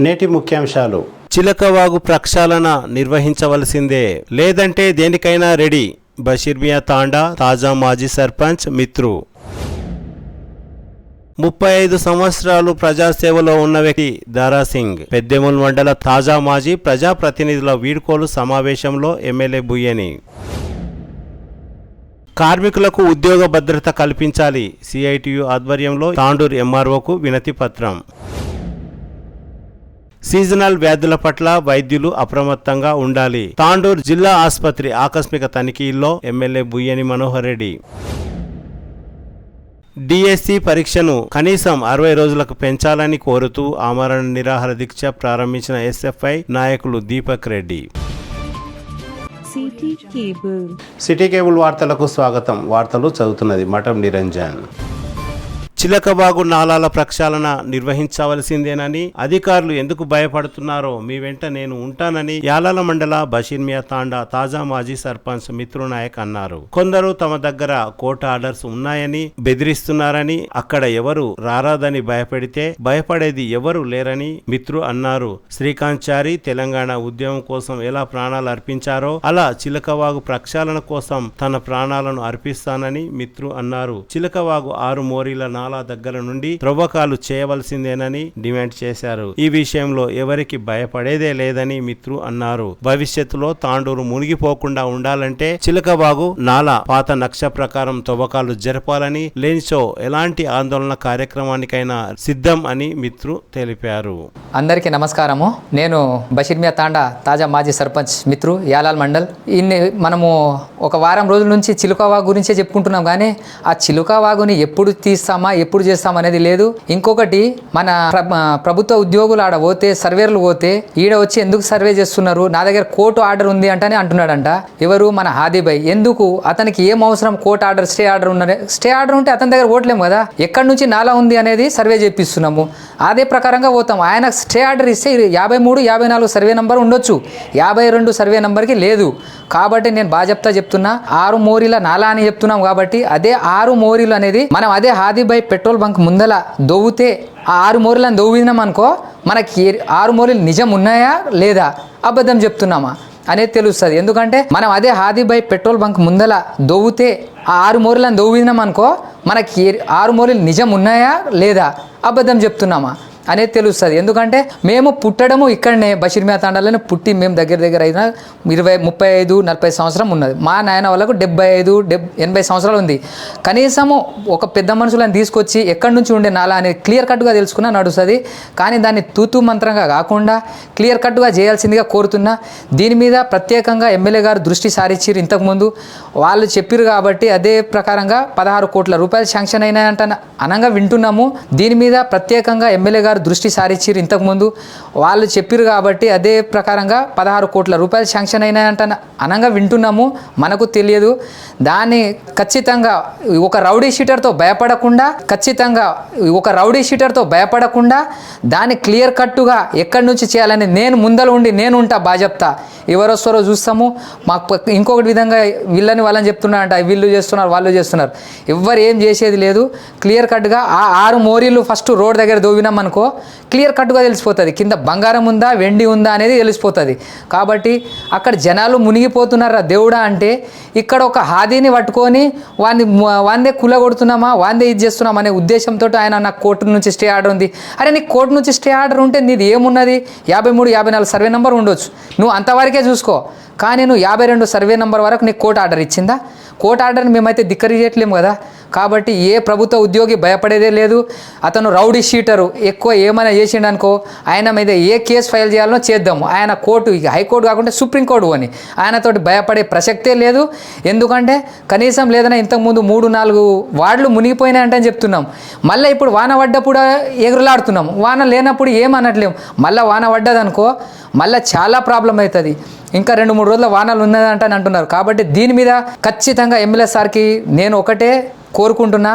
నేటి ముఖ్యాంశాలు. చిలకవాగు ప్రక్షాళన నిర్వహించవలసిందే, లేదంటే దేనికైనా రెడీ. బషీర్మియా తాండా తాజా మాజీ సర్పంచ్ మిత్రు. 35 సంవత్సరాలు ప్రజాసేవలో ఉన్న వ్యక్తి దారాసింగ్. పెద్దెముల్ మండల తాజా మాజీ ప్రజాప్రతినిధుల వీడ్కోలు సమావేశంలో ఎమ్మెల్యే బుయ్యని. కార్మికులకు ఉద్యోగ భద్రత కల్పించాలి. సిఐటియు ఆధ్వర్యంలో తాండూరు ఎంఆర్ఓకు వినతి పత్రం. సీజనల్ వ్యాధుల పట్ల వైద్యులు అప్రమత్తంగా ఉండాలి. తాండూరు జిల్లా ఆసుపత్రి ఆకస్మిక తనిఖీల్లో ఎమ్మెల్యే బుయ్యని మనోహర్ రెడ్డి. డిఎస్సి పరీక్షను కనీసం 60 రోజులకు పెంచాలని కోరుతూ ఆమరణ నిరాహార దీక్ష ప్రారంభించిన ఎస్ఎఫ్ఐ నాయకులు దీపక్ రెడ్డి. సిటీ కేబుల్ వార్తలకు స్వాగతం. వార్తలు చదువుతున్నది మఠం నిరంజన్. చిలకవాగు నాలాల ప్రక్షాళన నిర్వహించవలసిందేనని అధికారులు ఎందుకు భయపడుతున్నారో మీ వెంట నేను ఉంటానని యాలాల మండల బషీర్మియా తాండా తాజా మాజీ సర్పంచ్ మిత్రు నాయక్ అన్నారు. కొందరు తమ దగ్గర కోర్టు ఆర్డర్స్ ఉన్నాయని బెదిరిస్తున్నారని, అక్కడ ఎవరు రారాదని భయపెడితే భయపడేది ఎవరు లేరని మిత్రు అన్నారు. శ్రీకాంత్ చారి తెలంగాణ ఉద్యమం కోసం ఎలా ప్రాణాలు అర్పించారో అలా చిలకవాగు ప్రక్షాళన కోసం తన ప్రాణాలను అర్పిస్తానని మిత్రు అన్నారు. చిలకవాగు 6 మోరీల నాలా దగ్గర నుండి త్రవ్వకాలు చేయవలసిందేనని డిమాండ్ చేశారు. ఈ విషయంలో ఎవరికి భయపడేదే లేదని మిత్రు అన్నారు. భవిష్యత్తులో తాండూరు మునిగిపోకుండా ఉండాలంటే చిలకవాగు నాలా పాత నక్ష ప్రకారం త్రవ్వకాలు జరపాలని, లేనిచో ఎలాంటి ఆందోళన కార్యక్రమానికైనా సిద్ధం అని మిత్రు తెలిపారు. అందరికీ నమస్కారము. నేను బషీర్మియా తాండా తాజా మాజీ సర్పంచ్ మిత్రు యాలాల్ మండల్. మనము ఒక వారం రోజుల నుంచి చిలుకవాగు గురించే చెప్పుకుంటున్నాం, కానీ ఆ చిలుకవాగుని ఎప్పుడు తీస్తామా ఎప్పుడు చేస్తాం అనేది లేదు. ఇంకొకటి, మన ప్రభుత్వ ఉద్యోగులు ఆడ పోతే సర్వేర్లు పోతే ఈడ వచ్చి ఎందుకు సర్వే చేస్తున్నారు, నా దగ్గర కోర్టు ఆర్డర్ ఉంది అంటనే అంటున్నాడంట. ఎవరు? మన హాదీబాయ్. ఎందుకు? అతనికి ఏం అవసరం కోర్టు ఆర్డర్, స్టే ఆర్డర్ ఉన్నది. స్టే ఆర్డర్ ఉంటే అతని దగ్గర ఓట్లేము కదా. ఎక్కడి నుంచి నాలా ఉంది అనేది సర్వే చేపిస్తున్నాము, అదే ప్రకారంగా పోతాం. ఆయన స్టే ఆర్డర్ ఇస్తే 53, 54 సర్వే నంబర్ ఉండొచ్చు, 52 సర్వే నంబర్కి లేదు. కాబట్టి నేను బాజప్తా చెప్తున్నా, 6 మోరీల నాలా అని చెప్తున్నాం. కాబట్టి అదే 6 మోరీలు అనేది మనం అదే హాదీబాయ్ పెట్రోల్ బంక్ ముందల దొవ్వుతే ఆ 6 మోరీలను దొవ్వినాం అనుకో, మనకి 6 మోరీలు నిజం ఉన్నాయా లేదా, అబద్ధం చెప్తున్నామా అనేది తెలుస్తుంది. ఎందుకంటే మనం అదే హాదీబాయ్ పెట్రోల్ బంక్ ముందల దొవ్వుతే ఆ 6 మోరీలను దొవ్వినాం అనుకో, మనకి 6 మోరీలు నిజం ఉన్నాయా లేదా, అబద్ధం చెప్తున్నామా అనేది తెలుస్తుంది. ఎందుకంటే మేము పుట్టడము ఇక్కడనే బషీర్మియా తాండాలోనే పుట్టి మేము దగ్గర అయినా 20, 35, 40 సంవత్సరం ఉన్నది. మా నాయన వాళ్ళకు 75, 80 సంవత్సరాలు ఉంది. కనీసము ఒక పెద్ద మనుషులను తీసుకొచ్చి ఎక్కడి నుంచి ఉండే నాలా అనేది క్లియర్ కట్గా తెలుసుకున్నా నడుస్తుంది. కానీ దాన్ని తూతూ మంత్రంగా కాకుండా క్లియర్ కట్గా చేయాల్సిందిగా కోరుతున్నా. దీని మీద ప్రత్యేకంగా ఎమ్మెల్యే గారు దృష్టి సారించారు. ఇంతకుముందు వాళ్ళు చెప్పారు కాబట్టి అదే ప్రకారంగా 16 కోట్ల రూపాయలు శాంక్షన్ అయినాయంట అనంగా వింటున్నాము. దీని మీద ప్రత్యేకంగా ఎమ్మెల్యే గారు దృష్టి సారించారు. ఇంతకుముందు వాళ్ళు చెప్పారు కాబట్టి అదే ప్రకారంగా 16 కోట్ల రూపాయలు శాంక్షన్ అయినాయంట అనంగా వింటున్నాము. మనకు తెలియదు. దాన్ని ఖచ్చితంగా ఒక రౌడీ షీటర్తో భయపడకుండా దాన్ని క్లియర్ కట్టుగా ఎక్కడి నుంచి చేయాలని నేను ముందర ఉండి నేను ఉంటా బాజప్తా. ఎవరు వస్తారో చూస్తాము. మాకు ఇంకొకటి విధంగా వాళ్ళని చెప్తున్నారంట, వీళ్ళు చేస్తున్నారు వాళ్ళు చేస్తున్నారు. ఎవ్వరు ఏం చేసేది లేదు. క్లియర్ కట్గా ఆ 6 మోరీలు ఫస్ట్ రోడ్ దగ్గర దోవినాం అనుకో, క్లియర్ కట్గా తెలిసిపోతుంది కింద బంగారం ఉందా వెండి ఉందా అనేది తెలిసిపోతుంది. కాబట్టి అక్కడ జనాలు మునిగిపోతున్నారా దేవుడా అంటే, ఇక్కడ ఒక హాదీని పట్టుకొని వాందే కులగొడుతున్నామా, వాందే ఇది చేస్తున్నాం అనే ఉద్దేశంతో ఆయన నాకు కోర్టు నుంచి స్టే ఆర్డర్ ఉంది. అరే నీకు కోర్టు నుంచి స్టే ఆర్డర్ ఉంటే నీది ఏమున్నది? 53, 54 సర్వే నెంబర్ ఉండొచ్చు, నువ్వు అంతవరకే చూసుకో. కానీ నువ్వు 52 సర్వే నెంబర్ వరకు నీకు కోర్టు ఆర్డర్ ఇచ్చిందా? కోర్టు ఆర్డర్ని మేమైతే ధిక్కరించట్లేము కదా. కాబట్టి ఏ ప్రభుత్వ ఉద్యోగి భయపడేదే లేదు. అతను రౌడీ షీటరు, ఎక్కువ ఏమైనా చేసిండనుకో ఆయన మీద ఏ కేసు ఫైల్ చేయాలనో చేద్దాము. ఆయన కోర్టు, హైకోర్టు కాకుండా సుప్రీంకోర్టు అని ఆయనతోటి భయపడే ప్రసక్తే లేదు. ఎందుకంటే కనీసం లేదన్నా ఇంతకుముందు 3-4 వార్డులు మునిగిపోయినాయంటని చెప్తున్నాం. మళ్ళీ ఇప్పుడు వాన పడ్డప్పుడు ఎగురులాడుతున్నాం, వాన లేనప్పుడు ఏమనట్లేము. మళ్ళీ వాన పడ్డదనుకో మళ్ళీ చాలా ప్రాబ్లం అవుతుంది. ఇంకా 2-3 రోజుల వానలు ఉన్నదంటని అంటున్నారు. కాబట్టి దీని మీద ఖచ్చితంగా ఎమ్మెల్యే సార్కి నేను ఒకటే కోరుకుంటున్నా,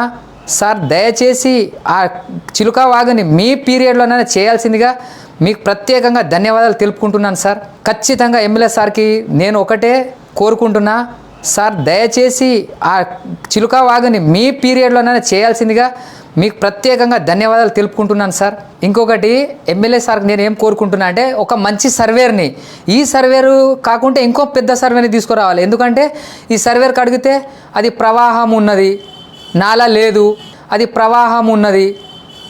సార్ దయచేసి ఆ చిలుకవాగుని మీ పీరియడ్లోనైనా చేయాల్సిందిగా మీకు ప్రత్యేకంగా ధన్యవాదాలు తెలుపుకుంటున్నాను సార్. ఖచ్చితంగా ఎమ్మెల్యే సార్కి నేను ఒకటే కోరుకుంటున్నా, సార్ దయచేసి ఆ చిలుకవాగుని మీ పీరియడ్లోనైనా చేయాల్సిందిగా మీకు ప్రత్యేకంగా ధన్యవాదాలు తెలుపుకుంటున్నాను సార్. ఇంకొకటి ఎమ్మెల్యే సార్కి నేను ఏం కోరుకుంటున్నా అంటే ఒక మంచి సర్వేర్ని, ఈ సర్వేరు కాకుంటే ఇంకో పెద్ద సర్వేని తీసుకురావాలి. ఎందుకంటే ఈ సర్వేర్కి అడిగితే అది ప్రవాహం ఉన్నది, నాలా లేదు, అది ప్రవాహం ఉన్నది,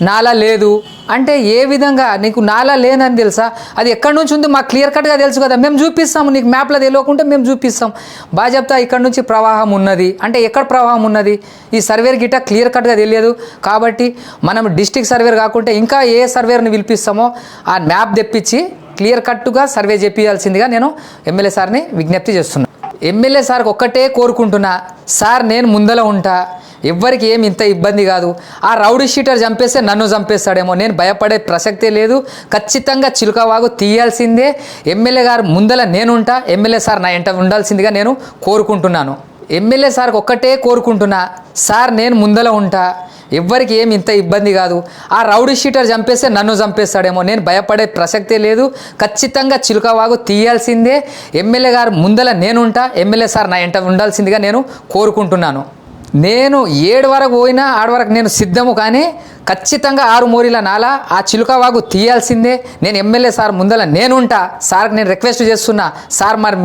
నాలా లేదు అంటే ఏ విధంగా నీకు నాలా లేదని తెలుసా? అది ఎక్కడి నుంచి ఉంది మాకు క్లియర్ కట్గా తెలుసు కదా, మేము చూపిస్తాము. నీకు మ్యాప్లో తెలియకుంటే మేము చూపిస్తాం. బాగా చెప్తా ఇక్కడ నుంచి ప్రవాహం ఉన్నది అంటే ఎక్కడ ప్రవాహం ఉన్నది ఈ సర్వేర్ గిట్ట క్లియర్ కట్గా తెలియదు. కాబట్టి మనం డిస్ట్రిక్ట్ సర్వేర్ కాకుంటే ఇంకా ఏ సర్వేర్ని పిలిపిస్తామో ఆ మ్యాప్ తెప్పించి క్లియర్ కట్గా సర్వే చేపించాల్సిందిగా నేను ఎమ్మెల్యే సార్ని విజ్ఞప్తి చేస్తున్నాను. ఎమ్మెల్యే సార్కి ఒక్కటే కోరుకుంటున్నా, సార్ నేను ముందర ఉంటా, ఎవ్వరికి ఏమి ఇంత ఇబ్బంది కాదు. ఆ రౌడీ షీటర్ చంపేస్తే నన్ను చంపేస్తాడేమో, నేను భయపడే ప్రసక్తే లేదు. ఖచ్చితంగా చిలుకవాగు తీయాల్సిందే. ఎమ్మెల్యే గారు ముందల నేనుంటా, ఎమ్మెల్యే సార్ నా ఎంట ఉండాల్సిందిగా నేను కోరుకుంటున్నాను. ఎమ్మెల్యే సార్కి ఒక్కటే కోరుకుంటున్నా, సార్ నేను ముందల ఉంటా, ఎవ్వరికి ఏమి ఇంత ఇబ్బంది కాదు. ఆ రౌడీ షీటర్ చంపేస్తే నన్ను చంపేస్తాడేమో, నేను భయపడే ప్రసక్తే లేదు. ఖచ్చితంగా చిలుకవాగు తీయాల్సిందే. ఎమ్మెల్యే గారు ముందల నేనుంటా, ఎమ్మెల్యే సార్ నా ఎంట ఉండాల్సిందిగా నేను కోరుకుంటున్నాను. నేను 7 వరకు పోయినా 6 వరకు నేను సిద్ధము, కానీ ఖచ్చితంగా 6 మోరీల నాలా ఆ చిలుకవాగు తీయాల్సిందే. నేను ఎమ్మెల్యే సార్ ముందల నేనుంటా. సార్కి నేను రిక్వెస్ట్ చేస్తున్నా, సార్ మరి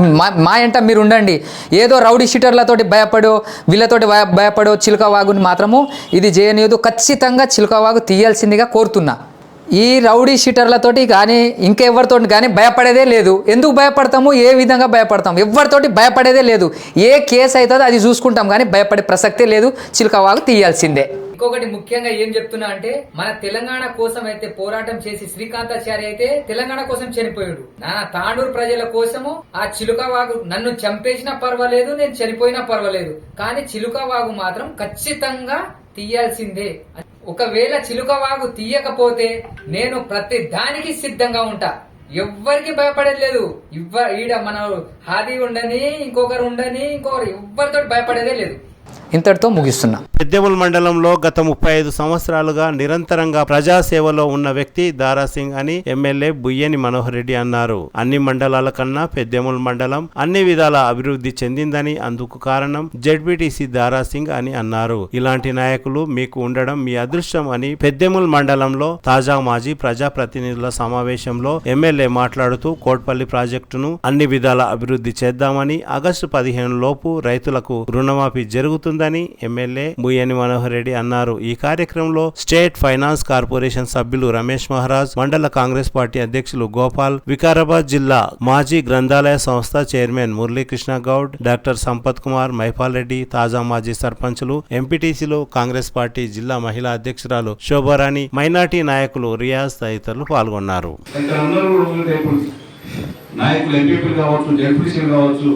మా ఎంట మీరు ఉండండి. ఏదో రౌడీ షీటర్లతోటి భయపడో వీళ్ళతోటి భయపడో చిలుకవాగుని మాత్రము ఇది చేయనియదు. ఖచ్చితంగా చిలుకవాగు తీయాల్సిందిగా కోరుతున్నా. ఈ రౌడీ షీటర్లతోటి కానీ ఇంకెవరితోటి కానీ భయపడేదే లేదు. ఎందుకు భయపడతాము, ఏ విధంగా భయపడతాం? ఎవరితోటి భయపడేదే లేదు. ఏ కేసు అవుతుందో అది చూసుకుంటాం, కానీ భయపడే ప్రసక్తే లేదు. చిలుకవాగు తీయాల్సిందే. ఇంకొకటి ముఖ్యంగా ఏం చెప్తున్నా అంటే, మన తెలంగాణ కోసం అయితే పోరాటం చేసి శ్రీకాంతాచారి అయితే తెలంగాణ కోసం చనిపోయాడు. నా తాండూరు ప్రజల కోసము ఆ చిలుకవాగు నన్ను చంపేసినా పర్వాలేదు, నేను చనిపోయినా పర్వాలేదు, కానీ చిలుకవాగు మాత్రం ఖచ్చితంగా తీయాల్సిందే. ఒకవేళ చిలుకవాగు తీయకపోతే నేను ప్రతి దానికి సిద్ధంగా ఉంటా. ఎవ్వరికి భయపడేది. ఈడ మన హాది ఉండని, ఇంకొకరు ఉండని, ఇంకొకరు ఎవ్వరితో భయపడేదే లేదు. ఇంతటితో ముగిస్తున్నా. పెద్దేముల్ మండలంలో గత 35 సంవత్సరాలుగా నిరంతరంగా ప్రజాసేవలో ఉన్న వ్యక్తి దారాసింగ్ అని ఎమ్మెల్యే బుయ్యని మనోహర్ రెడ్డి అన్నారు. అన్ని మండలాల కన్నా పెద్దేముల్ మండలం అన్ని విధాల అభివృద్ధి చెందిందని, అందుకు కారణం జెడ్పీటీసీ దారాసింగ్ అని అన్నారు. ఇలాంటి నాయకులు మీకు ఉండడం మీ అదృష్టం అని పెద్దేముల్ మండలంలో తాజా మాజీ ప్రజాప్రతినిధుల సమావేశంలో ఎమ్మెల్యే మాట్లాడుతూ కోట్పల్లి ప్రాజెక్టును అన్ని విధాల అభివృద్ధి చేద్దామని, ఆగస్టు 15 లోపు రైతులకు రుణమాఫీ జరుగుతుందని ఎమ్మెల్యే బుయ్యని మనోహర్ రెడ్డి అన్నారు. ఈ కార్యక్రమంలో స్టేట్ ఫైనాన్స్ కార్పొరేషన్ సభ్యులు రమేష్ మహారాజ్, మండల కాంగ్రెస్ పార్టీ అధ్యక్షులు గోపాల్, వికారాబాద్ జిల్లా మాజీ గ్రంథాలయ సంస్థ చైర్మన్ మురళీకృష్ణ గౌడ్, డాక్టర్ సంపత్ కుమార్, మైపాల్ రెడ్డి, తాజా మాజీ సర్పంచులు, ఎంపీటీసీలు, కాంగ్రెస్ పార్టీ జిల్లా మహిళా అధ్యక్షురాలు శోభారాణి, మైనార్టీ నాయకులు రియాజ్ తదితరులు పాల్గొన్నారు. నాయకులు ఎంపీపీలు కావచ్చు, జెడ్పీసీలు కావచ్చు,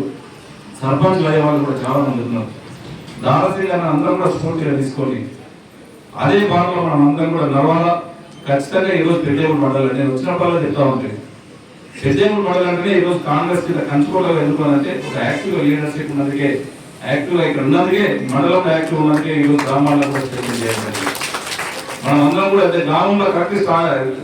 సర్పంచ్లు అయ్యే వాళ్ళు కూడా చాలా మంది ఉన్నారు. దారాసింగ్ గారిని అందరం కూడా స్ఫూర్తిగా తీసుకొని అదే భాగంలో మనం అందరం కూడా నడవాలా. ఖచ్చితంగా ఈరోజు పెద్దేముల్ మండలం నేను వచ్చినప్పుడల్లా చెప్తా ఉంటాను, పెద్దేముల్ మండలం అంటే ఈరోజు కాంగ్రెస్ కింద కంచుకోవడం ఎందుకంటే ఒక యాక్టివ్గా లీడర్షిప్ ఉన్నందుకే, యాక్టివ్గా ఇక్కడ ఉన్నందుకే, మండలంలో యాక్టివ్ ఉన్నందుకే ఈరోజు గ్రామాల్లో కూడా స్ట్రెంథెన్ చేయాలి. మనం అందరం కూడా అదే గ్రామంలో కరెక్ట్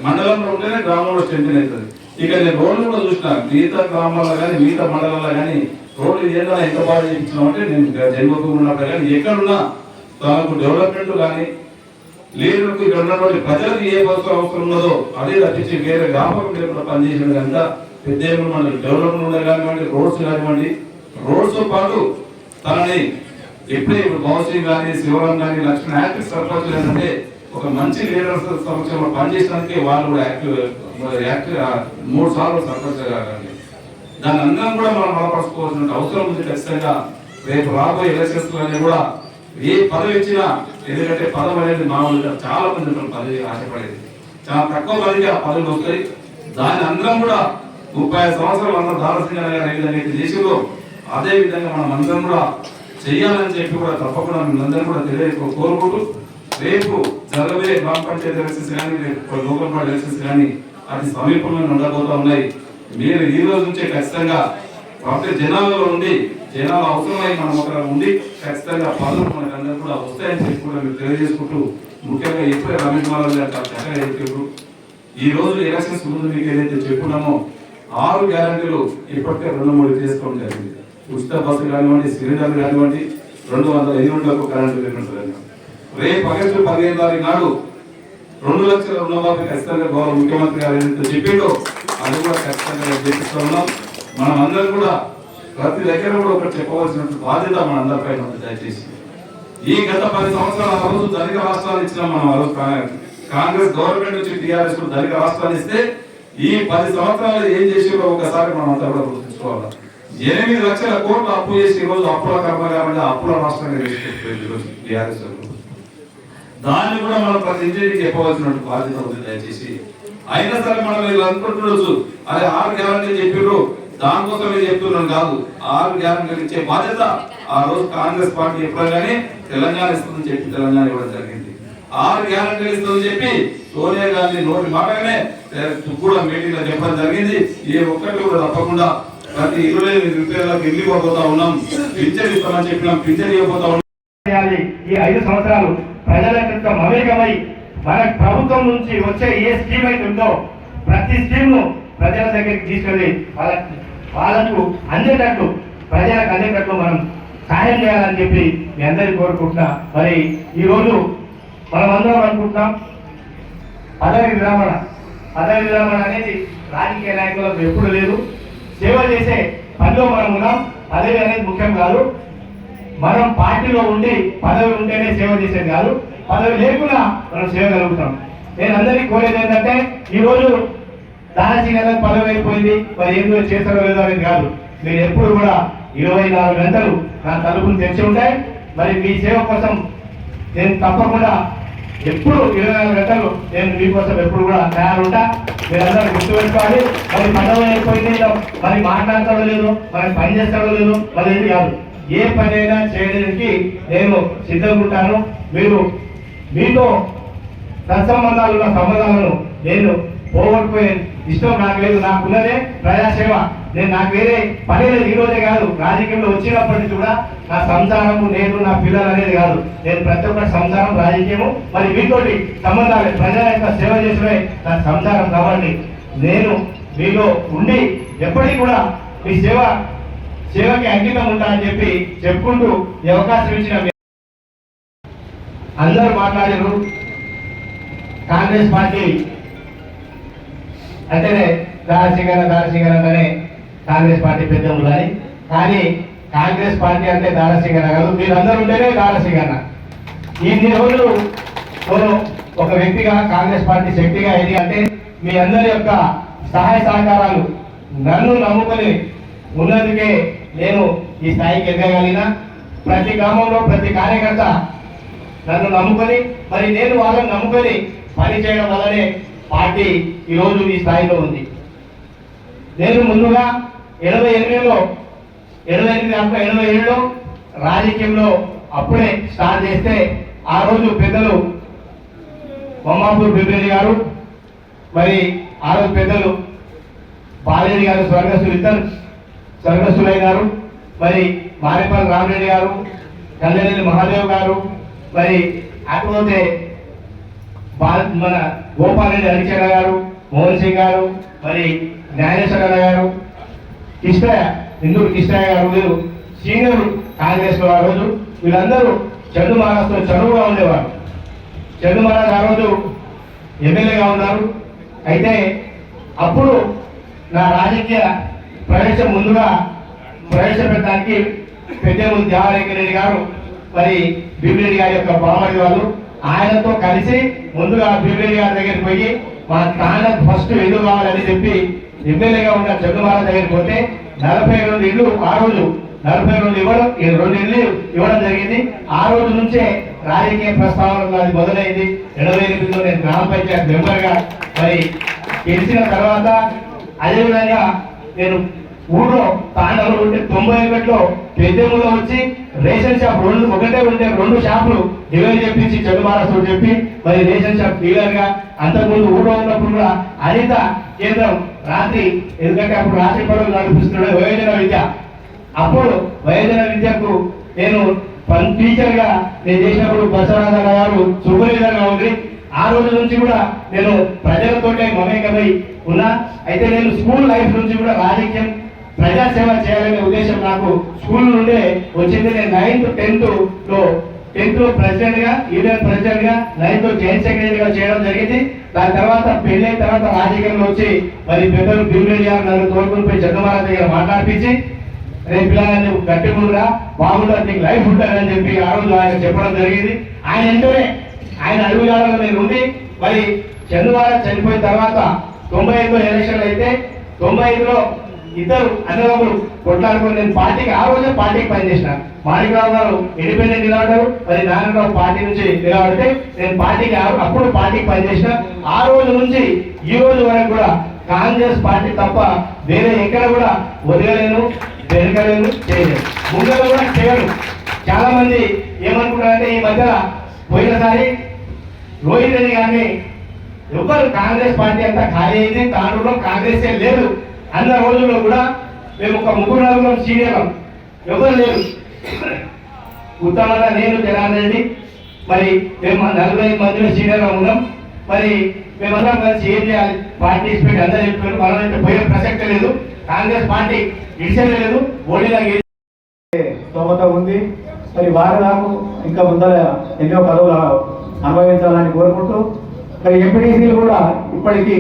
మండలంలో ఉంటేనే గ్రామంలో స్ట్రెంథెన్ అవుతుంది. ఇక నేను రోడ్లు కూడా చూసిన మిగతా గ్రామాల్లో కానీ మిగతా మండలంలో కానీ రోడ్లు ఏదైనా ఎంత బాగా చేయించినామంటే నేను జన్మభూమి ఉన్నప్పుడు కానీ ఎక్కడున్నా తనకు డెవలప్మెంట్ కానీ లీడర్కు ఇక్కడ ఉన్నటువంటి ప్రజలకు ఏ అవసరం ఉన్నదో అదే తప్పించి వేరే వ్యాపారం లేకుండా పనిచేసిన కనుక పెద్దేముల్ మండలి డెవలప్మెంట్ ఉండే కానివ్వండి, రోడ్స్ కానివ్వండి, రోడ్స్తో పాటు తనని ఎప్పుడే ఇప్పుడు బౌసింగ్ కానీ శివరాం కానీ లక్ష్మణ్ యాక్టివ్ సర్పంచ్ ఏంటంటే ఒక మంచి లీడర్స్ సమక్షంలో పనిచేయడానికి వాళ్ళు కూడా యాక్టివ్ 3 సార్లు సర్పంచ్ కాగండి. దాన్ని అందరం కూడా మనం బలపరచుకోవాల్సిన అవసరం ఉంది. ఖచ్చితంగా రేపు రాబోయే ఎలక్షన్స్ లోనే కూడా ఏ పదవి ఇచ్చినా, ఎందుకంటే పదవి అనేది మామూలుగా చాలా మంది పదవి ఆశపడేది, చాలా తక్కువ మందికి ఆ పదవులు వస్తాయి. దాన్ని అందరం కూడా 35 సంవత్సరాలు అందరూ దారాసింగ్ గారు ఏ విధంగా దేశంలో అదే విధంగా మనం అందరం కూడా చెయ్యాలని చెప్పి కూడా తప్పకుండా అందరం కూడా కోరుకుంటూ రేపు జరగబోయే గ్రామ పంచాయతీ ఎలక్షన్స్ కానీ, రేపు లోకల్ బాడీ ఎలక్షన్స్ కానీ అతి సమీపంలో ఉండబోతా ఉన్నాయి. మీరు ఈ రోజు నుంచే ఖచ్చితంగా ప్రతి జనాలలో ఉండి, జనాలు అవసరమై మనం ఒక ఉండి ఖచ్చితంగా పనులు మనకు అందరూ కూడా వస్తాయని చెప్పి కూడా మీరు తెలియజేసుకుంటూ, ముఖ్యంగా ఇప్పుడే రమేష్ మహారాజ్ గారు చక్కగా చెప్పారు. ఈ రోజు ఎలక్షన్స్ ముందు మీకు ఏదైతే చెప్పుకున్నామో 6 గ్యారంటీలు ఇప్పటికే 2-3 చేసుకోవడం జరిగింది. ఉచిత బస్సు కానివ్వండి, సిలిండర్లు కానివ్వండి, 200 యూనిట్లకు కరెంటు కానివ్వండి, రేపు ఆగస్టు 15 తారీఖు నాడు 2 లక్షల రుణమాఫీ ఖచ్చితంగా గౌరవ ముఖ్యమంత్రి గారు ఏదైతే చెప్పిండో అది కూడా ఖచ్చితంగా చేపిస్తూ ఉన్నాం. మనం అందరం కూడా ప్రతి దగ్గర కూడా ఒకటి చెప్పవలసిన బాధ్యత మన అందరిపై ఉంది. దయచేసి ఈ గత 10 సంవత్సరాల ఆ రోజు ధనిక రాష్ట్రాలు ఇచ్చినాం మనం. ఆ రోజు కాంగ్రెస్ గవర్నమెంట్ నుంచి టీఆర్ఎస్ ధనిక రాష్ట్రాలు ఇస్తే ఈ 10 సంవత్సరాలు ఏం చేసిరో ఒకసారి మనం అంతా కూడా గుర్తుంచుకోవాలి. 8 లక్షల కోట్ల అప్పు చేసి ఈ రోజు అప్పుల కర్మగా అప్పుల రాష్ట్రంగా తీసుకుంటుంది టీఆర్ఎస్. దాన్ని కూడా మనం ప్రతి ఇంటికి చెప్పవలసిన బాధ్యత ఉంది. దయచేసి అయినా సరే మనం వీళ్ళు అనుకుంటుండొచ్చు, అదే 6 గ్యారెంటీలు చెప్పిర్రు దానికోసమే చెప్తున్నాను కాదు. 6 గ్యారెంటీలు ఇచ్చే బాధ్యత ఆ రోజు కాంగ్రెస్ పార్టీ ఎప్పుడైనా తెలంగాణ ఇస్తుందని చెప్పి తెలంగాణ ఇవ్వడం జరిగింది. 6 గ్యారెంటీలు ఇస్తుందని చెప్పి సోనియా గాంధీ నోటి మాటగానే కూడా మీటింగ్ లో చెప్పడం జరిగింది. ఏ ఒక్కటి కూడా తప్పకుండా ప్రతి 25 రూపాయలకు వెళ్ళిపోతా ఉన్నాం. పింఛన్ ఇస్తామని చెప్పినాం, పింఛన్ ఇవ్వబోతా ఉన్నాం. ఈ 5 సంవత్సరాలు ప్రజల యొక్క మమేకమై మన ప్రభుత్వం నుంచి వచ్చే ఏ స్కీమ్ అయితే ఉందో ప్రతి స్కీమ్ ను ప్రజల దగ్గరికి తీసుకెళ్ళి వాళ్ళకు అందేటట్లు ప్రజలకు అందేటట్లు మనం సహాయం చేయాలని చెప్పి మీ అందరికీ కోరుకుంటున్నా. మరి ఈ రోజు మనం అందరం అనుకుంటున్నాం పదవి విరమణ అనేది రాజకీయ నాయకులకు ఎప్పుడు లేదు. సేవ చేసే పనిలో మనం ఉన్నాం. పదవి అనేది ముఖ్యం కాదు. మనం పార్టీలో ఉండి పదవి ఉంటేనే సేవ చేసేది కాదు, పదవి లేకుండా మనం సేవ కలుగుతాం. నేను అందరికీ కోరేది ఏంటంటే ఈ రోజు దానశీలకు పదవి అయిపోయింది, మరి ఏదో చేస్తారో లేదో అనేది కాదు. మీరు ఎప్పుడు కూడా 24 గంటలు నా తలుపులు తెరిచి ఉంటాయి. మరి మీ సేవ కోసం నేను తప్పకుండా ఎప్పుడు 24 గంటలు నేను మీకోసం ఎప్పుడు కూడా తయారుంటా. మీరందరూ గుర్తుపెట్టుకోవాలి. మరి పదవి అయిపోయింది, మరి మాట్లాడతాడో లేదో, మరి పని చేస్తాడో లేదో, మరి ఇది కాదు. ఏ పని అయినా చేయడానికి నేను సిద్ధంగా ఉంటాను. మీరు మీతో సత్సంబంధాలు ఉన్న సంబంధాలను నేను పోగొట్టుకునే ఇష్టం నాకు లేదు. నాకున్నదే ప్రజాసేవ. నాకు వేరే పని లేదు. ఈ రోజే కాదు, రాజకీయంలో వచ్చినప్పటి నుంచి కూడా నా సంసారము, నేను నా పిల్లలు అనేది కాదు. నేను ప్రతి ఒక్కరి సంసారం రాజకీయము. మరి మీతోటి సంబంధాలు ప్రజల యొక్క సేవ చేసే నా సంసారం కాబట్టి నేను మీలో ఉండి ఎప్పటికీ కూడా మీ సేవకి అంకితం ఉంటా అని చెప్పి చెప్పుకుంటూ ఈ అవకాశం ఇచ్చిన అందరూ మాట్లాడారు. కాంగ్రెస్ పార్టీ అంటేనే దారసింగర్ అంటేనే కాంగ్రెస్ పార్టీ పెద్దలు కానీ కాంగ్రెస్ పార్టీ అంటే దారసింగర్ కాదు, మీరందరూ ఉంటేనే దారసింగన్న. ఇన్ని రోజులు ఒక వ్యక్తిగా కాంగ్రెస్ పార్టీ శక్తిగా ఏది అంటే మీ అందరి యొక్క సహాయ సహకారాలు నన్ను నమ్ముకొని ఉన్నందుకే నేను ఈ స్థాయికి ఎదగగలిగిన. ప్రతి గ్రామంలో ప్రతి కార్యకర్త నన్ను నమ్ముకొని, మరి నేను వాళ్ళని నమ్ముకొని పని చేయడం వల్లనే పార్టీ ఈరోజు ఈ స్థాయిలో ఉంది. నేను ముందుగా 87లో రాజకీయంలో అప్పుడే స్టార్ట్ చేస్తే ఆ రోజు పెద్దలు బొమ్మాపూర్ బిబ్రెడ్డి గారు, మరి ఆ రోజు పెద్దలు బాలేడి గారు స్వర్గస్థులైనారు. మరి మారేపల్లి రామరెడ్డి గారు, కల్లెల్లి మహాదేవ్ గారు, మరి అటుపోతే మన గోపాల్ రెడ్డి హరిచంద్ర గారు, మోహన్ సింగ్ గారు, మరి జ్ఞానేశ్వర గారు, ఇందూరు కృష్ణయ్య గారు, వీరు సీనియర్ కాంగ్రెస్ లో ఆ రోజు. వీళ్ళందరూ చందు మహారాజ్తో చదువుగా ఉండేవారు. చందు మహారాజ్ ఆ రోజు ఎమ్మెల్యేగా ఉన్నారు. అయితే అప్పుడు నా రాజకీయ ప్రవేశం ముందుగా ప్రవేశపెట్టడానికి పెద్దలు దేవారెడ్డి రెడ్డి గారు, మరి భీమిరెడ్డి గారి యొక్క బామడి వాళ్ళు, ఆయనతో కలిసి ముందుగా భీమిరెడ్డి గారి దగ్గరికి పోయి మా తాండ ఫస్ట్ ఇల్లు కావాలని చెప్పి ఎమ్మెల్యేగా ఉన్న చంద్రబాబు దగ్గరికి పోతే 42 ఇళ్ళు ఆ రోజు 42 ఇవ్వడం, 2 ఇళ్ళు ఇవ్వడం జరిగింది. ఆ రోజు నుంచే రాజకీయ ప్రస్తావన అది మొదలైంది. 88లో నేను గ్రామ పంచాయతీ మెంబర్గా మరి గెలిచిన తర్వాత, అదేవిధంగా నేను ఊళ్ళో తాండలో ఉంటే 91లో పెద్దెములో వచ్చి రేషన్ షాప్ ఒకటే ఉంటే 2 షాపులు డివైడ్ చేపించి చంద్రబాబు చెప్పి మరి రేషన్ షాప్ డీలర్ గా, అంతకుముందు ఊళ్ళో ఉన్నప్పుడు కూడా హరిత కేంద్రం రాత్రి, ఎందుకంటే అప్పుడు రాత్రి పనులు నడిపిస్తున్నాడు వయోజన విద్య. అప్పుడు వయోజన విద్యకు నేను టీచర్ గా నేను చేసినప్పుడు బసవరాజ గారు సూపర్వైజర్ ఉంది. ఆ రోజు నుంచి కూడా నేను ప్రజలతోటే మమేకమై ఉన్నా. అయితే నేను స్కూల్ లైఫ్ నుంచి కూడా రాజకీయం ప్రజాసేవ చేయాలనే ఉద్దేశం నాకు స్కూల్ నుండే వచ్చింది. నేను 9th 10th లో 10th లో ప్రెసిడెంట్ గా, యూనియన్ ప్రెసిడెంట్ గా, 9th లో జాయింట్ సెక్రటరీ గా చేయడం జరిగింది. దాని తర్వాత పెళ్ళైన తర్వాత రాజకీయంలో వచ్చి మరి పెద్దలు భీమిరెడ్డి గారు నన్ను తోడుకునిపోయి జగన్మోహన్ దగ్గర మాట్లాడిపించి రేపు పిల్లగాన్ని గట్టిగా ఉండరా, బాగుంటుంది, నీకు లైఫ్ ఉంటుందని చెప్పి ఆ రోజు ఆయన చెప్పడం జరిగింది. ఆయన ఎంతనే ఆయన అడుగుజాడలో నేను ఉండి మరి చంద్రబాబు చనిపోయిన తర్వాత 95లో ఎలక్షన్లు అయితే 95లో ఇద్దరు అన్నదమ్ములు కొట్లాడుకొని నేను పార్టీకి ఆ రోజే పార్టీకి పనిచేసిన. మాణికరావు గారు ఇండిపెండెంట్ నిలబడ్డారు, మరి నారాయణరావు పార్టీ నుంచి నిలబడితే నేను పార్టీకి అప్పుడు పార్టీకి పనిచేసిన. ఆ రోజు నుంచి ఈ రోజు వరకు కూడా కాంగ్రెస్ పార్టీ తప్ప వేరే ఎక్కడ కూడా వదలలేను, వెనకలేను, చేయలేదు, ముందర కూడా చేయను. చాలా మంది ఏమనుకుంటారంటే ఈ మధ్యన పోయినసారి రోహిత్ రెడ్డి గారిని ఎవరు కాంగ్రెస్ పార్టీ అంతా ఖాళీ అయింది, దాంట్లో కాంగ్రెస్ లేదు అన్న రోజుల్లో కూడా మేము ఒక 3-4 సీనియర్లం, ఎవరు లేరు. ఉత్తమంగా నేను జనార్దన్ రెడ్డి మరి మేము 45 మందిలో సీనియర్గా ఉన్నాం. మరి మేమందరం కలిసి ఏం చేయాలి, పార్టిసిపేట్ అందరూ చెప్పారు, మనమైతే పోయే ప్రసక్తి లేదు, కాంగ్రెస్ పార్టీ ఇడిసేది లేదు, ఓడిలాగా స్తోమత ఉంది. మరి వారు నాకు ఇంకా ముందర ఎన్నో పదవులు అనుభవించాలని కోరుకుంటూ మరి ఎంపీటీసీలు కూడా ఇప్పటికీ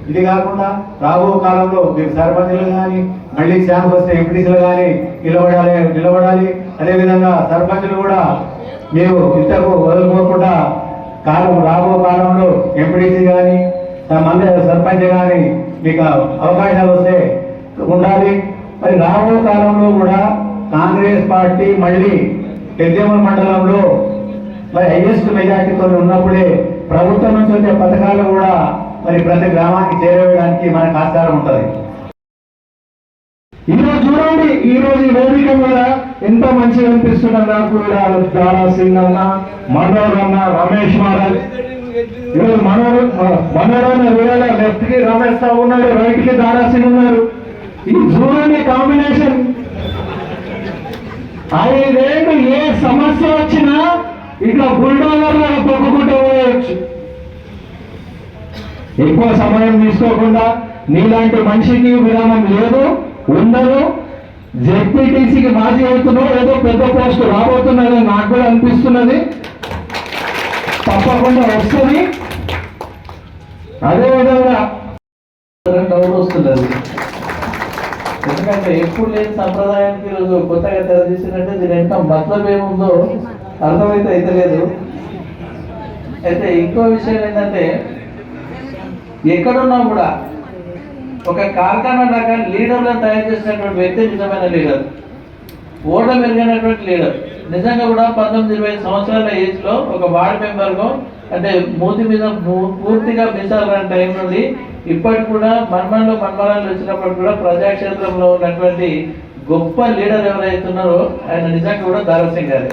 ఇది కాకుండా రాబో కాలంలో మీరు సర్పంచులు కానీ మళ్ళీ ఛాన్స్ వస్తే ఎంపీటీసీలు కానీ నిలబడాలి. అదేవిధంగా సర్పంచులు కూడా మీరు ఇంతకు వదులుకోకుండా రాబో కాలంలో ఎంపీటీసీ కానీ మంది సర్పంచ్ కానీ మీకు అవకాశాలు వస్తే ఉండాలి. మరి రాబో కాలంలో కూడా కాంగ్రెస్ పార్టీ మళ్ళీ పెద్దేముల మండలంలో మరి హైయెస్ట్ మెజార్టీతో ఉన్నప్పుడే ప్రభుత్వం నుంచి వచ్చే పథకాలు కూడా మరి ప్రతి గ్రామానికి చేరవేయడానికి మనకు ఆస్కారం ఉంటుంది. ఈరోజు చూడండి, ఈ రోజు ఈ వేదిక మీద ఎంత మంచిగా అనిపిస్తున్నారు నాకు కూడా. దారా సింగ్ అన్న, మనోహర్ అన్న, రమేష్ మహారాజ్, ఈరోజు మనోహర్ లెఫ్ట్ కి రమేష్ రావు ఉన్నాడు, రైట్ కి దారా సింగ్ ఉన్నారు. ఈ చూడండి కాంబినేషన్. 5 ఏళ్ళు ఏ సమస్య వచ్చినా ఇట్లా బుల్డోజర్ పొక్కుకుంటూ పోయవచ్చు. ఎక్కువ సమయం తీసుకోకుండా నీలాంటి మనిషికి విరామం లేదు, ఉండదు. జెడ్పీటీసీకి మాజీ అవుతున్నావు, ఏదో పెద్ద పోస్ట్ రాబోతున్నదని నాకు కూడా అనిపిస్తున్నది. తప్పకుండా వస్తుంది. అదేవిధంగా డౌట్ వస్తున్నది, ఎందుకంటే ఎప్పుడు లేని సంప్రదాయానికి ఈరోజు కొత్తగా తెరదీసినట్టే దీని వెంట మతలం ఏముందో అర్థమైతే అయితే లేదు. అయితే ఇంకో విషయం ఏంటంటే ఎక్కడున్నా కూడా ఒక కార్ఖానా రకాల లీడర్లను తయారు చేసినటువంటి వ్యక్తి నిజమైన లీడర్, ఓడ మెరుగైనటువంటి లీడర్. నిజంగా కూడా 19-20 సంవత్సరాల ఏజ్లో ఒక వార్డ్ మెంబర్గా అంటే మూతి మీద పూర్తిగా మిసాల టైం నుండి ఇప్పటికి కూడా మన్మరాలు వచ్చినప్పుడు కూడా ప్రజాక్షేత్రంలో ఉన్నటువంటి గొప్ప లీడర్ ఎవరైతున్నారో ఆయన నిజంగా కూడా దారా సింగ్ గారే.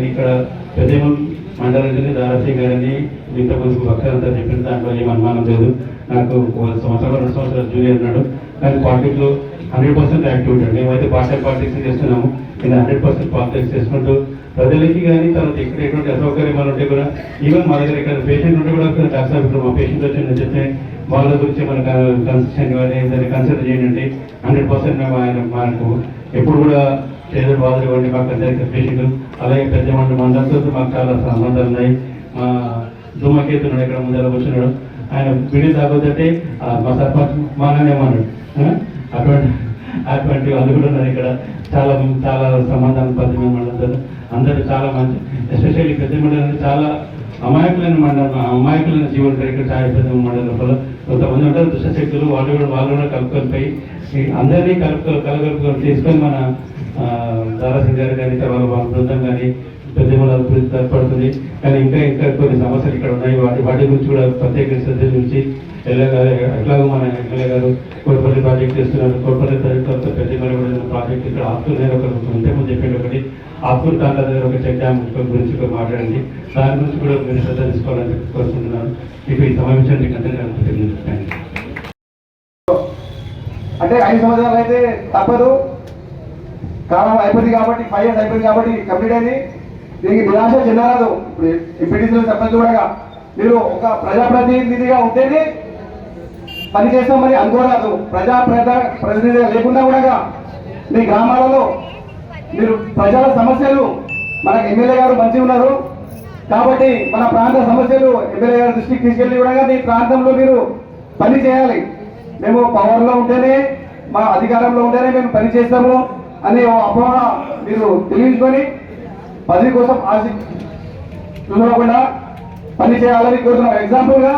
ఇక్కడ పెద్దేముల మండలం దారా సింగ్ గారిని ఇంత కొంచెం భక్తులంతా చెప్పిన దాంట్లో ఏం అనుమానం లేదు. నాకు 1 సంవత్సరం 2 సంవత్సరాలు జూనియర్ ఉన్నాడు, కానీ పాలిటిక్స్లో 100% యాక్టివ్ ఉంటాడు. మేమైతే పార్టీస్ చేస్తున్నాము, నేను 100% పాలిటిక్స్ చేసుకుంటూ ప్రజలకి కానీ తర్వాత ఇక్కడ ఎటువంటి అసౌకర్యాలు ఉంటే కూడా ఈవెన్ మా దగ్గర ఇక్కడ పేషెంట్ ఉంటే కూడా డాక్టర్ మా పేషెంట్ వచ్చి చెప్తే వాళ్ళ గురించి మన కన్సెషన్ కానీ దాన్ని కన్సిడర్ చేయండి. 100% మేము ఆయన మనకు ఎప్పుడు కూడా చేదుడు బాధలు ఇవ్వండి మాకు అందరికీ పేషెంట్. అలాగే పెద్ద మండలంతో మాకు చాలా సంబంధాలు ఉన్నాయి. మా ధూమకేతున్నాడు ఇక్కడ ముందర కూర్చున్నాడు, ఆయన బిడి తాగొద్దంటే మా సర్పంచ్ మానేమన్నాడు. అటువంటి వాళ్ళు కూడా ఉన్నారు ఇక్కడ. చాలా చాలా సంబంధాలు పెద్ద మండలం అందరూ చాలా మంచి, ఎస్పెషల్లీ పెద్ద మండలం చాలా అమాయకులైన జీవులు ఉంటారు ఇక్కడ. చాలా పెద్ద మండలం లోపల కొంతమంది ఉంటారు దుష్టశక్తులు, వాళ్ళు కూడా కలుపుకొని అందరినీ కలగలుపుకొని తీసుకొని మన దారా సింగ్ గారు కానీ వాళ్ళ బృందం కానీ పెద్ద మండలం పడుతుంది. కానీ ఇంకా కొన్ని సమస్యలు ఇక్కడ ఉన్నాయి, వాటి గురించి కూడా ప్రత్యేక శ్రద్ధ నుంచి ఎట్లాగో మన ఎమ్మెల్యే గారు కోటపల్లి ప్రాజెక్ట్ చేస్తున్నారు. కోటపల్లి ప్రాజెక్ట్ పెద్ద ప్రాజెక్ట్ ఇక్కడ ఆఫ్టూర్ నేను ఇంతకుముందు చెప్పండి ఒకటి ఆఫ్టూర్ తాండా దగ్గర ఒక చెక్ డ్యామ్ గురించి కూడా మాట్లాడండి. దాని గురించి కూడా మీరు శ్రద్ధ తీసుకోవాలని కోరుకుంటున్నాను. ఇప్పుడు ఈ సమావేశం మీకు అందరికీ అంటే 5 సంవత్సరాలు అయితే తప్పదు, కాలం అయిపోయింది కాబట్టి 5 years అయిపోయింది కాబట్టి కంప్లీట్ అయింది. దీనికి నిరాశ చెందరాదు. ఇప్పుడు ఎంపీటీసీలు సర్పంచ్ కూడా మీరు ఒక ప్రజాప్రతినిధిగా ఉంటేనే పని చేస్తామని అనుకోరాదు. ప్రజాప్రతినిధిగా లేకుండా కూడా మీ గ్రామాలలో మీరు ప్రజల సమస్యలు మనకు ఎమ్మెల్యే గారు మంచిగా ఉన్నారు కాబట్టి మన ప్రాంత సమస్యలు ఎమ్మెల్యే గారి దృష్టికి తీసుకెళ్లి కూడా మీ ప్రాంతంలో మీరు పని చేయాలి. మేము పవర్లో ఉంటేనే మా అధికారంలో ఉంటేనే మేము పని చేస్తాము అనే అపోహ మీరు తెలియజుకొని పదవి కోసం ఆశ చూడకుండా పని చేయాలని కోరుతున్నాం. ఎగ్జాంపుల్గా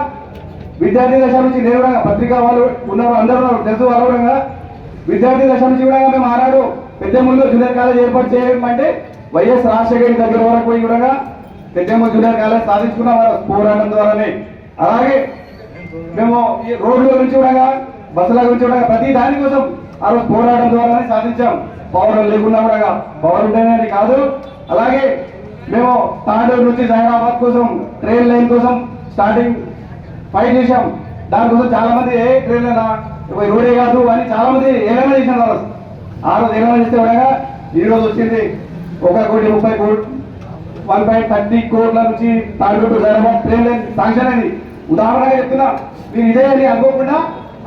విద్యార్థి దశ నుంచి నేను కూడా పత్రికా వాళ్ళు ఉన్నారు, అందరూ తెలుసు వాళ్ళు కూడా విద్యార్థి దశ నుంచి కూడా మేము ఆనాడు పెద్దెముల్లో జూనియర్ కాలేజ్ ఏర్పాటు చేయమంటే వైఎస్ రాజశేఖర దగ్గర వరకు పోయి కూడా పెద్దెమ్మ జూనియర్ కాలేజ్ సాధించుకున్న వాళ్ళ పోరాటం ద్వారానే. అలాగే మేము ఈ రోడ్ల గురించి కూడా బస్సుల గురించి కూడా ప్రతి దానికోసం ఆ రోజు పోరాటం ద్వారానే సాధించాం. పవర్ లేకున్నా కూడా పవర్ ఉంటేనే కాదు. అలాగే మేము తాండూరు నుంచి జైరాబాద్ కోసం ట్రైన్ లైన్ కోసం స్టార్టింగ్ ఫైట్ చేశాం. దానికోసం చాలా మంది ఏ ట్రైన్ రోడే కాదు అని చాలా మంది ఏమైనా చేసినారు. ఆ రోజు ఏమైనా చేస్తే కూడా ఈ రోజు వచ్చింది 1,30 కోట్లు 1.30 కోట్ల నుంచి Tandur Zaheerabad train line sanction అని ఉదాహరణగా చెప్తున్నా. మీరు ఇదే అని అనుకోకుండా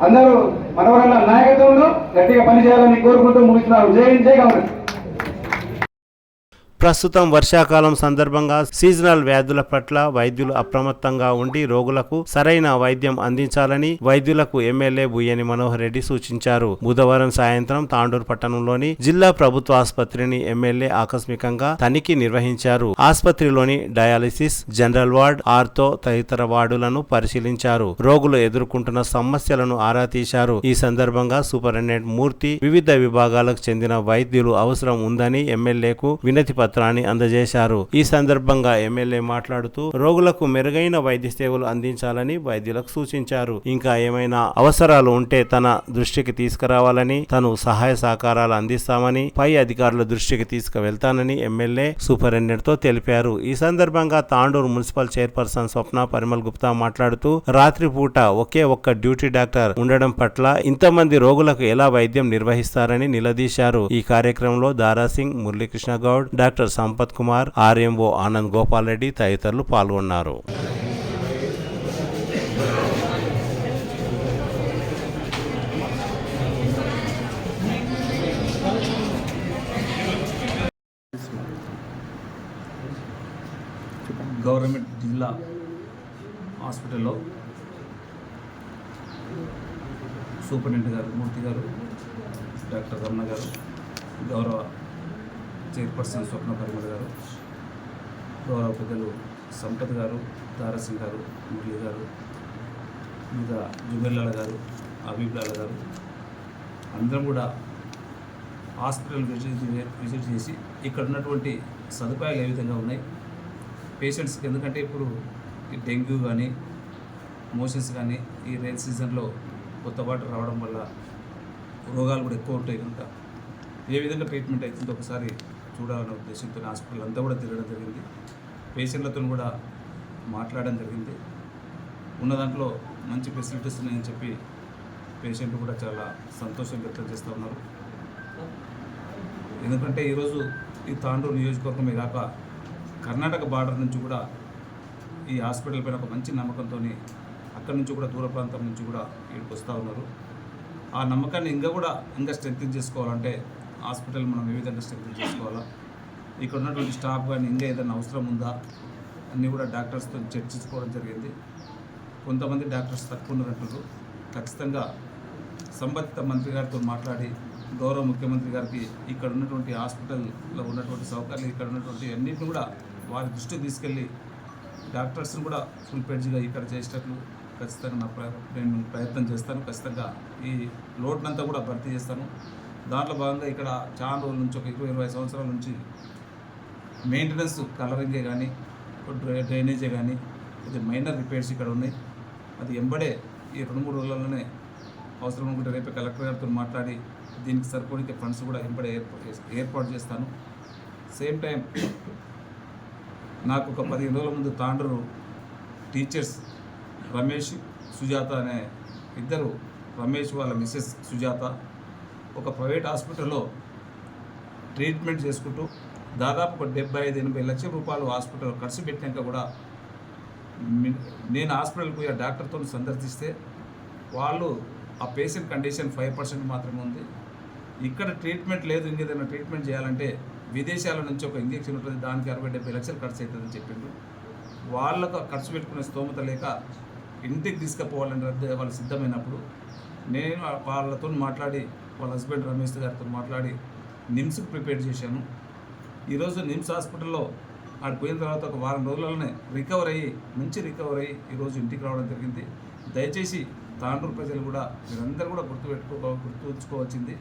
అందరూ మనవరన్న నాయకత్వంలో గట్టిగా పనిచేయాలని కోరుకుంటూ ముగిస్తున్నారు. జై హింద్, జై కాంగ్రెస్. ప్రస్తుతం వర్షాకాలం సందర్భంగా సీజనల్ వ్యాధుల పట్ల వైద్యులు అప్రమత్తంగా ఉండి రోగులకు సరైన వైద్యం అందించాలని వైద్యులకు ఎమ్మెల్యే బుయ్యని మనోహర్ రెడ్డి సూచించారు. బుధవారం సాయంత్రం తాండూరు పట్టణంలోని జిల్లా ప్రభుత్వ ఆసుపత్రిని ఎమ్మెల్యే ఆకస్మికంగా తనిఖీ నిర్వహించారు. ఆసుపత్రిలోని డయాలిసిస్, జనరల్ వార్డ్, ఆర్థో తదితర వార్డులను పరిశీలించారు. రోగులు ఎదుర్కొంటున్న సమస్యలను ఆరా తీశారు. ఈ సందర్భంగా సూపరింటెండెంట్ మూర్తి వివిధ విభాగాలకు చెందిన వైద్యులు అవసరం ఉందని ఎమ్మెల్యేకు వినతి పత్రాన్ని అందజేశారు. ఈ సందర్భంగా ఎమ్మెల్యే మాట్లాడుతూ రోగులకు మెరుగైన వైద్య సేవలు అందించాలని వైద్యులకు సూచించారు. ఇంకా ఏమైనా అవసరాలు ఉంటే తన దృష్టికి తీసుకురావాలని, తను సహాయ సహకారాలు అందిస్తామని పై అధికారుల దృష్టికి తీసుకువెళ్తానని ఎమ్మెల్యే సూపరింటెండెంట్ తో తెలిపారు. ఈ సందర్భంగా తాండూరు మున్సిపల్ చైర్పర్సన్ స్వప్న పరిమల్ గుప్తా మాట్లాడుతూ రాత్రిపూట ఒకే ఒక్క డ్యూటీ డాక్టర్ ఉండడం పట్ల ఇంతమంది రోగులకు ఎలా వైద్యం నిర్వహిస్తారని నిలదీశారు. ఈ కార్యక్రమంలో దారాసింగ్, మురళీకృష్ణ గౌడ్, డాక్టర్ సంపత్ కుమార్, ఆర్ఎంఓ ఆనంద్ గోపాల్ రెడ్డి తదితరులు పాల్గొన్నారు. గవర్నమెంట్ జిల్లా హాస్పిటల్లో సూపరింటెండెంట్ గారు మూర్తి గారు, డాక్టర్ రమణ గారు, గౌరవ చైర్పర్సన్ స్వప్న పరిమళ గారు, గౌరవ పెద్దలు సంపత్ గారు, దారాసింగ్ గారు, మురళి గారు, ఇంకా జుబెల్లాల గారు, అబీబ్లాల గారు అందరం కూడా హాస్పిటల్ విజిట్ చేసి ఇక్కడ ఉన్నటువంటి సదుపాయాలు ఏ విధంగా ఉన్నాయి, పేషెంట్స్కి ఎందుకంటే ఇప్పుడు ఈ డెంగ్యూ కానీ మోషన్స్ కానీ ఈ రైన్ సీజన్లో కొత్త వాటర్ రావడం వల్ల రోగాలు కూడా ఎక్కువ ఉంటాయి కనుక ఏ విధంగా ట్రీట్మెంట్ అవుతుందో ఒకసారి చూడాలనే ఉద్దేశంతో హాస్పిటల్ అంతా కూడా తిరగడం జరిగింది. పేషెంట్లతో కూడా మాట్లాడడం జరిగింది. ఉన్న దాంట్లో మంచి ఫెసిలిటీస్ ఉన్నాయని చెప్పి పేషెంట్లు కూడా చాలా సంతోషం వ్యక్తం చేస్తూ ఉన్నారు. ఎందుకంటే ఈరోజు ఈ తాండూరు నియోజకవర్గమే కాక కర్ణాటక బార్డర్ నుంచి కూడా ఈ హాస్పిటల్ పైన ఒక మంచి నమ్మకంతో అక్కడి నుంచి కూడా దూర ప్రాంతం నుంచి కూడా ఇక్కడికి వస్తూ ఉన్నారు. ఆ నమ్మకాన్ని ఇంకా స్ట్రెంగ్తన్ చేసుకోవాలంటే హాస్పిటల్ మనం ఏ విధంగా స్ట్రెంగ్తన్ చేసుకోవాలా, ఇక్కడ ఉన్నటువంటి స్టాఫ్ కానీ ఇంకా ఏదైనా అవసరం ఉందా అన్నీ కూడా డాక్టర్స్తో చర్చించుకోవడం జరిగింది. కొంతమంది డాక్టర్స్ తక్కువ ఉన్నట్టు ఖచ్చితంగా సంబంధిత మంత్రి గారితో మాట్లాడి గౌరవ ముఖ్యమంత్రి గారికి ఇక్కడ ఉన్నటువంటి హాస్పిటల్లో ఉన్నటువంటి సౌకర్యాలు ఇక్కడ ఉన్నటువంటి అన్నింటిని కూడా వారి దృష్టికి తీసుకెళ్ళి డాక్టర్స్ని కూడా ఫుల్ పేజ్గా ఇక్కడ చేసేటట్లు ఖచ్చితంగా నేను ప్రయత్నం చేస్తాను. ఖచ్చితంగా ఈ లోటునంతా కూడా భర్తీ చేస్తాను. దాంట్లో భాగంగా ఇక్కడ చాలా రోజుల నుంచి ఒక 20-25 సంవత్సరాల నుంచి మెయింటెనెన్స్ కలరింగే కానీ డ్రైనేజే కానీ ఇది మైనర్ రిపేర్స్ ఇక్కడ ఉన్నాయి. అది ఎంబడే ఈ 2-3 రోజుల్లోనే అవసరం అనుకుంటే రేపే కలెక్టర్ గారితో మాట్లాడి దీనికి సరిపోయే ఫండ్స్ కూడా ఎంబడే ఏర్పాటు చేస్తాను. సేమ్ టైం నాకు ఒక 15 రోజుల ముందు తాండూరు టీచర్స్ రమేష్, సుజాత అనే ఇద్దరు, రమేష్ వాళ్ళ మిస్సెస్ సుజాత ఒక ప్రైవేట్ హాస్పిటల్లో ట్రీట్మెంట్ చేసుకుంటూ దాదాపు ఒక 75-80 లక్షల రూపాయలు హాస్పిటల్ ఖర్చు పెట్టినాక కూడా నేను హాస్పిటల్కి పోయి ఆ డాక్టర్తో సందర్శిస్తే వాళ్ళు ఆ పేషెంట్ కండిషన్ 5% మాత్రమే ఉంది, ఇక్కడ ట్రీట్మెంట్ లేదు, ఇంకేదైనా ట్రీట్మెంట్ చేయాలంటే విదేశాల నుంచి ఒక ఇంజెక్షన్ ఉంటుంది, దానికి 60-70 లక్షలు ఖర్చు అవుతుందని చెప్పిండు. వాళ్ళకు ఖర్చు పెట్టుకునే స్తోమత లేక ఇంటికి తీసుకుపోవాలని వాళ్ళు సిద్ధమైనప్పుడు నేను వాళ్ళతో మాట్లాడి, వాళ్ళ హస్బెండ్ రమేష్ గారితో మాట్లాడి నిమ్స్కి ప్రిపేర్ చేశాను. ఈరోజు నిమ్స్ హాస్పిటల్లో ఆడ పోయిన తర్వాత ఒక వారం రోజులలోనే మంచి రికవర్ అయ్యి ఈరోజు ఇంటికి రావడం జరిగింది. దయచేసి తాండూరు ప్రజలు కూడా మీరందరూ కూడా గుర్తుంచుకోవాల్సింది,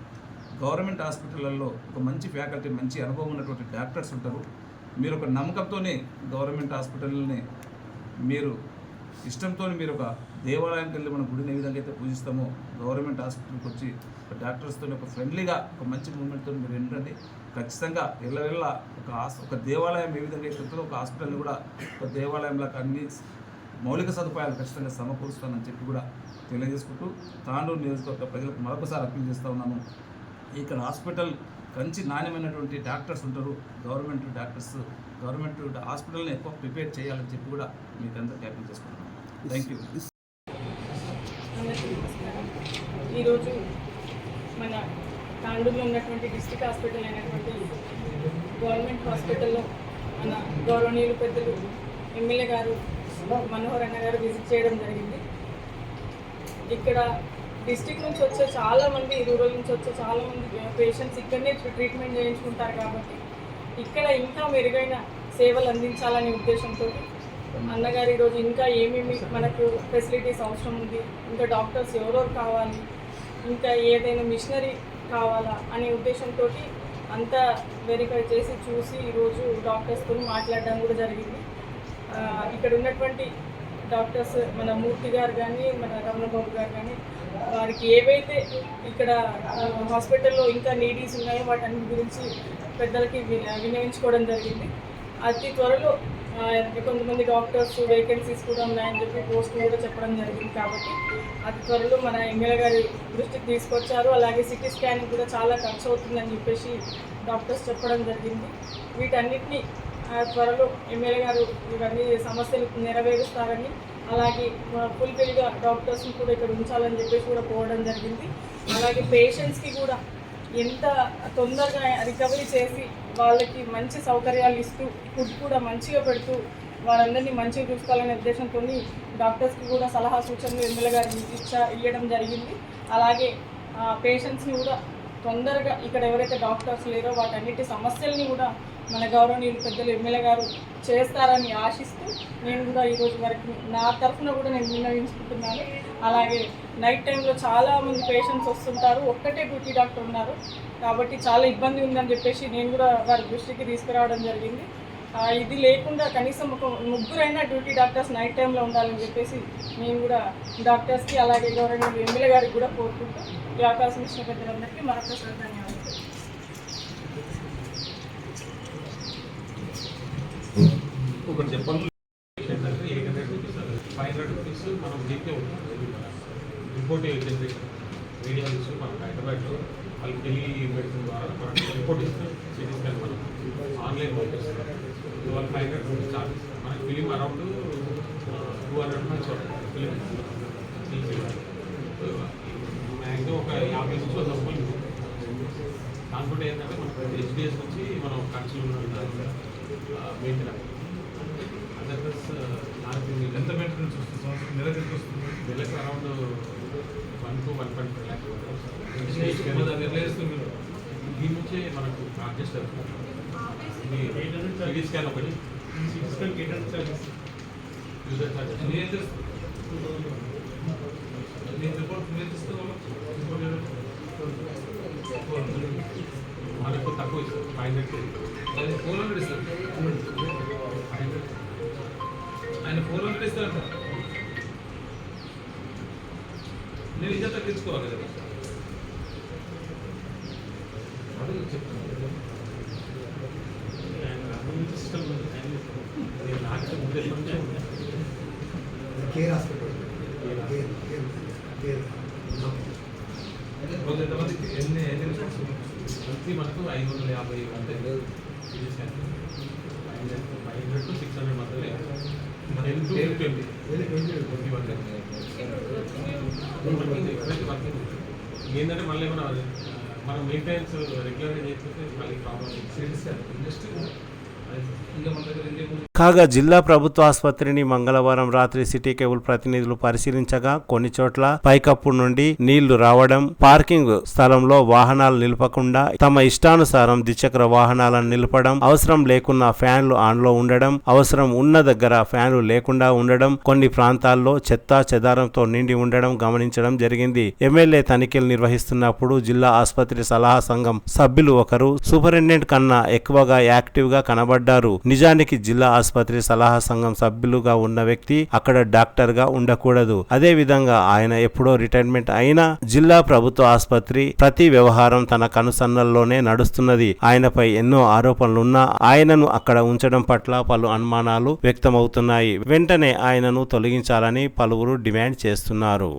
గవర్నమెంట్ హాస్పిటళ్ళల్లో ఒక మంచి ఫ్యాకల్టీ, మంచి అనుభవం ఉన్నటువంటి డాక్టర్స్ ఉంటారు. మీరు ఒక నమ్మకంతోనే గవర్నమెంట్ హాస్పిటల్ని మీరు ఇష్టంతో మీరు ఒక దేవాలయానికి వెళ్ళి మన గుడిని ఏ విధంగా అయితే పూజిస్తామో గవర్నమెంట్ హాస్పిటల్కి వచ్చి డాక్టర్స్తో ఒక ఫ్రెండ్లీగా ఒక మంచి మూమెంట్తో మీరు ఏంటంటే ఖచ్చితంగా ఎల్లవెల్ల ఒక దేవాలయం ఏ విధంగా అయితే ఉంటుందో ఒక హాస్పిటల్ని కూడా ఒక దేవాలయంలాగా అన్ని మౌలిక సదుపాయాలు ఖచ్చితంగా సమకూరుస్తానని చెప్పి కూడా తెలియజేసుకుంటూ తాండూరు నియోజకవర్గ ప్రజలకు మరొకసారి అప్పీల్ చేస్తూ ఉన్నాను. ఇక్కడ హాస్పిటల్ మంచి నాణ్యమైనటువంటి డాక్టర్స్ ఉంటారు, గవర్నమెంట్ హాస్పిటల్ని ఎక్కువ ప్రిపేర్ చేయాలని చెప్పి కూడా మీకు అందరికీ అప్పీల్ చేసుకుంటున్నాను. Thank you. ఈరోజు మన తాండూరులో ఉన్నటువంటి డిస్ట్రిక్ట్ హాస్పిటల్ అయినటువంటి గవర్నమెంట్ హాస్పిటల్లో మన గౌరవనీయులు పెద్దలు ఎమ్మెల్యే గారు మనోహర్ అన్న గారు విజిట్ చేయడం జరిగింది. ఇక్కడ డిస్ట్రిక్ట్ నుంచి వచ్చే చాలామంది, రూరల్ నుంచి వచ్చే చాలామంది పేషెంట్స్ ఇక్కడనే ట్రీట్మెంట్ చేయించుకుంటారు కాబట్టి ఇక్కడ ఇంకా మెరుగైన సేవలు అందించాలనే ఉద్దేశంతో అన్నగారు ఈరోజు ఇంకా ఏమేమి మనకు ఫెసిలిటీస్ అవసరం ఉంది, ఇంకా డాక్టర్స్ ఎవరెవరు కావాలి, ఇంకా ఏదైనా మిషనరీ కావాలా అనే ఉద్దేశంతో అంతా వెరిఫై చేసి చూసి ఈరోజు డాక్టర్స్తో మాట్లాడడం కూడా జరిగింది. ఇక్కడ ఉన్నటువంటి డాక్టర్స్ మన మూర్తి గారు కానీ మన రమణబాబు గారు కానీ వారికి ఏవైతే ఇక్కడ హాస్పిటల్లో ఇంకా నీడీస్ ఉన్నాయో వాటన్నిటి గురించి పెద్దలకి వినియోగించుకోవడం జరిగింది. అతి త్వరలో కొంతమంది డాక్టర్స్ వేకెన్సీస్ కూడా ఉన్నాయని చెప్పి పోస్టులు కూడా చెప్పడం జరిగింది. కాబట్టి అతి త్వరలో మన ఎమ్మెల్యే గారి దృష్టికి తీసుకొచ్చారు. అలాగే సిటీ స్కానింగ్ కూడా చాలా ఖర్చు అవుతుందని చెప్పేసి డాక్టర్స్ చెప్పడం జరిగింది. వీటన్నిటిని త్వరలో ఎమ్మెల్యే గారు ఇవన్నీ సమస్యలు నెరవేరుస్తారని, అలాగే ఫుల్ఫిల్గా డాక్టర్స్ని కూడా ఇక్కడ ఉంచాలని చెప్పేసి కూడా పోవడం జరిగింది. అలాగే పేషెంట్స్కి కూడా ఎంత తొందరగా రికవరీ చేసి వాళ్ళకి మంచి సౌకర్యాలు ఇస్తూ ఫుడ్ కూడా మంచిగా పెడుతూ వారందరినీ మంచిగా చూసుకోవాలనే ఉద్దేశంతో డాక్టర్స్కి కూడా సలహా సూచనలు ఎమ్మెల్యే గారు ఇవ్వడం జరిగింది. అలాగే పేషెంట్స్ని కూడా తొందరగా ఇక్కడ ఎవరైతే డాక్టర్స్ లేరో వాటన్నిటి సమస్యల్ని కూడా మన గౌరవనీయులు పెద్దలు ఎమ్మెల్యే గారు చేస్తారని ఆశిస్తూ నేను కూడా ఈరోజు వరకు నా తరఫున కూడా నేను విన్నవించుకుంటున్నాను. అలాగే నైట్ టైంలో చాలామంది పేషెంట్స్ వస్తుంటారు, ఒక్కటే డ్యూటీ డాక్టర్ ఉన్నారు కాబట్టి చాలా ఇబ్బంది ఉందని చెప్పేసి నేను కూడా వారి దృష్టికి తీసుకురావడం జరిగింది. ఇది లేకుండా కనీసం ఒక 3 డ్యూటీ డాక్టర్స్ నైట్ టైంలో ఉండాలని చెప్పేసి నేను కూడా డాక్టర్స్కి అలాగే గౌరవనీయులు ఎమ్మెల్యే గారికి కూడా కోరుకుంటూ ఈ అవకాశం ఇచ్చిన పెద్దలందరికీ మరొకసారి ధన్యవాదాలు. ఒకటి చెప్పాలి, 500 రూపీస్ మనం దీంట్లో రిపోర్ట్ జనరేషన్ మీడియా నుంచి మనకు హైదరాబాద్లో వాళ్ళు టెలి మెడిసిన్ ద్వారా మనకు రిపోర్ట్ ఇస్తారు. సిటీ స్కాన్ మనం ఆన్లైన్ పంపిస్తారు. వాళ్ళు 500 రూపీస్ చార్జెస్. మనకి film around 200 rupees film maximum ఒక 50 నుంచి 100 రూపాయలు. దాంట్లో ఏంటంటే మనకు హెచ్డిఎస్ నుంచి మనం ఖర్చులు మెయింటెనెన్స్ ఎంత మెయింటెనెన్స్ వస్తుంది సంవత్సరం నెలకు ఎంత వస్తుంది? నెలకు అరౌండ్ 1 to 1.5 lakhs. దీని నుంచే మనకు అడ్జస్ట్ అవుతుంది. సిటీ స్కాన్ ఒకటి, యూజర్ చార్జెస్ మనకు తక్కువ ఇస్తారు. 500 400 ఇస్తారు. ఆయన 400 ఇస్తారంట. నేను ఇంకా తగ్గించుకోవాలి కదా. అడుగు చెప్తాను. సిస్టమ్ నాకు ముందే కేర్ హాస్పిటల్ రోజు ఎంతమందికి ఎన్ని రిపోర్ట్స్ మంత్లీ మనకు 550 అంటే సిటీ స్కాన్ 500 to 600 మధ్యలో 10 to 20 ఏంటంటే మళ్ళీ ఏమైనా మనం మెయింటెనెన్స్ రెగ్యులర్గా చేయకపోతే మళ్ళీ ప్రాబ్లం ఇంకా మన దగ్గర ఇంకేం కాగా జిల్లా ప్రభుత్వ ఆసుపత్రిని మంగళవారం రాత్రి సిటీ కేబుల్ ప్రతినిధులు పరిశీలించగా కొన్ని చోట్ల పైకప్పు నుండి నీళ్లు రావడం, పార్కింగ్ స్థలంలో వాహనాలు నిలపకుండా తమ ఇష్టానుసారం ద్విచక్ర వాహనాలను నిలపడం, అవసరం లేకున్నా ఫ్యాన్లు ఆన్లో ఉండడం, అవసరం ఉన్న దగ్గర ఫ్యాన్లు లేకుండా ఉండడం, కొన్ని ప్రాంతాల్లో చెత్తా చెదారంతో నిండి ఉండడం గమనించడం జరిగింది. ఎమ్మెల్యే తనిఖీలు నిర్వహిస్తున్నప్పుడు జిల్లా ఆసుపత్రి సలహా సంఘం సభ్యులు ఒకరు సూపరింటెండెంట్ కన్నా ఎక్కువగా యాక్టివ్ గా కనబడ్డారు. నిజానికి జిల్లా ఆసుపత్రి సలహా సంఘం సభ్యులుగా ఉన్న వ్యక్తి అక్కడ డాక్టర్ గా ఉండకూడదు. అదే విధంగా ఆయన ఎప్పుడో రిటైర్మెంట్ అయినా జిల్లా ప్రభుత్వ ఆసుపత్రి ప్రతి వ్యవహారం తన కనుసన్నల్లోనే నడుస్తున్నది. ఆయనపై ఎన్నో ఆరోపణలున్నా ఆయనను అక్కడ ఉంచడం పట్ల పలు అనుమానాలు వ్యక్తమవుతున్నాయి. వెంటనే ఆయనను తొలగించాలని పలువురు డిమాండ్ చేస్తున్నారు.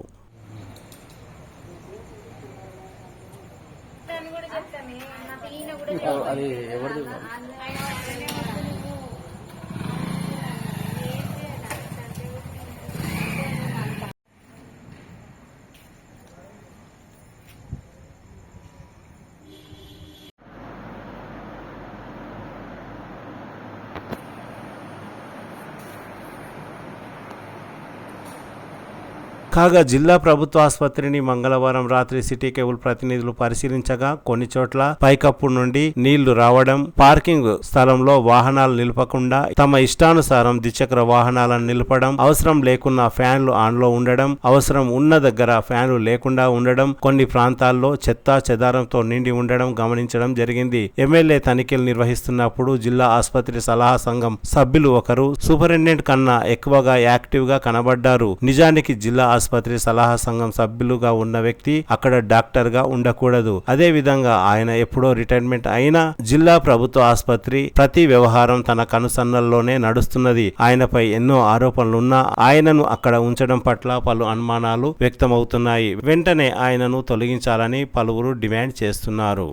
కాగా జిల్లా ప్రభుత్వ ఆసుపత్రిని మంగళవారం రాత్రి సిటీ కేబుల్ ప్రతినిధులు పరిశీలించగా కొన్ని చోట్ల పైకప్పు నుండి నీళ్లు రావడం, పార్కింగ్ స్థలంలో వాహనాలు నిలపకుండా తమ ఇష్టానుసారం ద్విచక్ర వాహనాలను నిలపడం, అవసరం లేకున్నా ఫ్యాన్లు ఆన్లో ఉండడం, అవసరం ఉన్న దగ్గర ఫ్యాన్లు లేకుండా ఉండడం, కొన్ని ప్రాంతాల్లో చెత్తా చెదారంతో నిండి ఉండడం గమనించడం జరిగింది. ఎమ్మెల్యే తనిఖీలు నిర్వహిస్తున్నప్పుడు జిల్లా ఆసుపత్రి సలహా సంఘం సభ్యులు ఒకరు సూపరింటెండెంట్ కన్నా ఎక్కువగా యాక్టివ్ గా కనబడ్డారు. నిజానికి జిల్లా ఆసుపత్రి సలహా సంఘం సభ్యులుగా ఉన్న వ్యక్తి అక్కడ డాక్టర్ గా ఉండకూడదు. అదే విధంగా ఆయన ఎప్పుడో రిటైర్మెంట్ అయినా జిల్లా ప్రభుత్వ ఆసుపత్రి ప్రతి వ్యవహారం తన కనుసన్నల్లోనే నడుస్తున్నది. ఆయనపై ఎన్నో ఆరోపణలున్నా ఆయనను అక్కడ ఉంచడం పట్ల పలు అనుమానాలు వ్యక్తమవుతున్నాయి. వెంటనే ఆయనను తొలగించాలని పలువురు డిమాండ్ చేస్తున్నారు.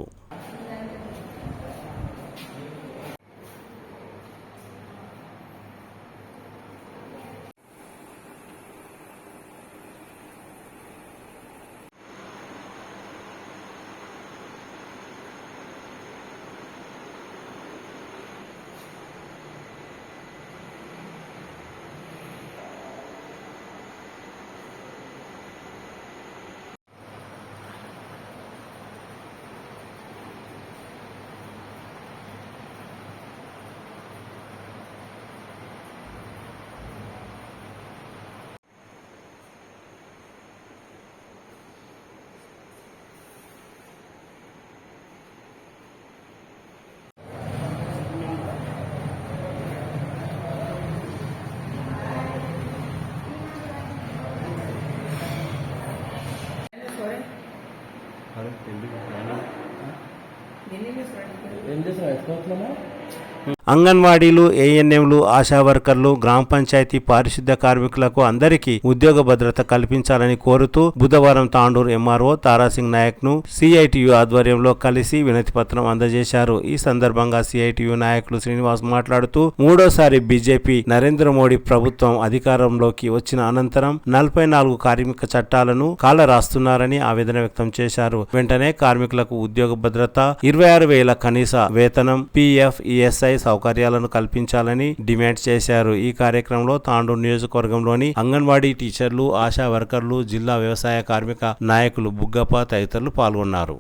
అంగన్వాడీలు, ఏఎన్ఎంలు, ఆశా వర్కర్లు, గ్రామ పంచాయతీ పారిశుద్ధ్య కార్మికులకు అందరికీ ఉద్యోగ భద్రత కల్పించాలని కోరుతూ బుధవారం తాండూరు ఎంఆర్ఓ తారాసింగ్ నాయక్ ను సిఐటియు ఆధ్వర్యంలో కలిసి వినతి పత్రం అందజేశారు. ఈ సందర్భంగా సిఐటియు నాయకులు శ్రీనివాస్ మాట్లాడుతూ మూడోసారి బీజేపీ నరేంద్ర మోడీ ప్రభుత్వం అధికారంలోకి వచ్చిన అనంతరం 44 కార్మిక చట్టాలను కాలరాస్తున్నారని ఆవేదన వ్యక్తం చేశారు. వెంటనే కార్మికులకు ఉద్యోగ భద్రత, 26,000 కనీస వేతనం, పిఎఫ్, ఈఎస్ఐ సౌకర్యాలను కల్పించాలని డిమాండ్ చేశారు. ఈ కార్యక్రమంలో తాండూరు నియోజకవర్గంలోని అంగన్వాడీ టీచర్లు, ఆశా వర్కర్లు, జిల్లా వ్యవసాయ కార్మిక నాయకులు బుగ్గప్ప తదితరులు పాల్గొన్నారు.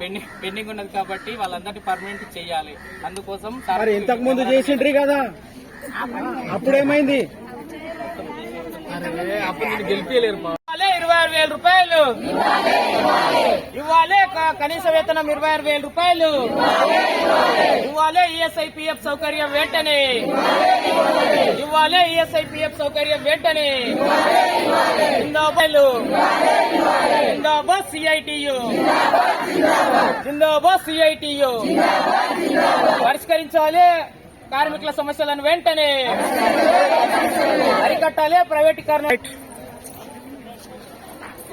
పెండింగ్ ఉన్నది కాబట్టి వాళ్ళందరినీ పర్మనెంట్ చేయాలి. అందుకోసం ఇంతకు ముందు చేసిండ్రి కదా, అప్పుడేమైంది? అప్పుడు నేను గెలిపలేరు. 26,000 రూపాయలు ఇవ్వాలి, కనీస వేతనం 26,000 రూపాయలు ఇవ్వాలి, ఈఎస్ఐ పిఎఫ్ సౌకర్యం వెంటనే ఇవ్వాలి, ఈఎస్ఐ పిఎఫ్ సౌకర్యం వెంటనే. జిందాబాద్ జిందాబాద్ సిఐటియు, జిందాబాద్ సిఐటియు. పరిష్కరించాలి కార్మికుల సమస్యలను వెంటనే, అరికట్టాలి ప్రైవేటీకరణ.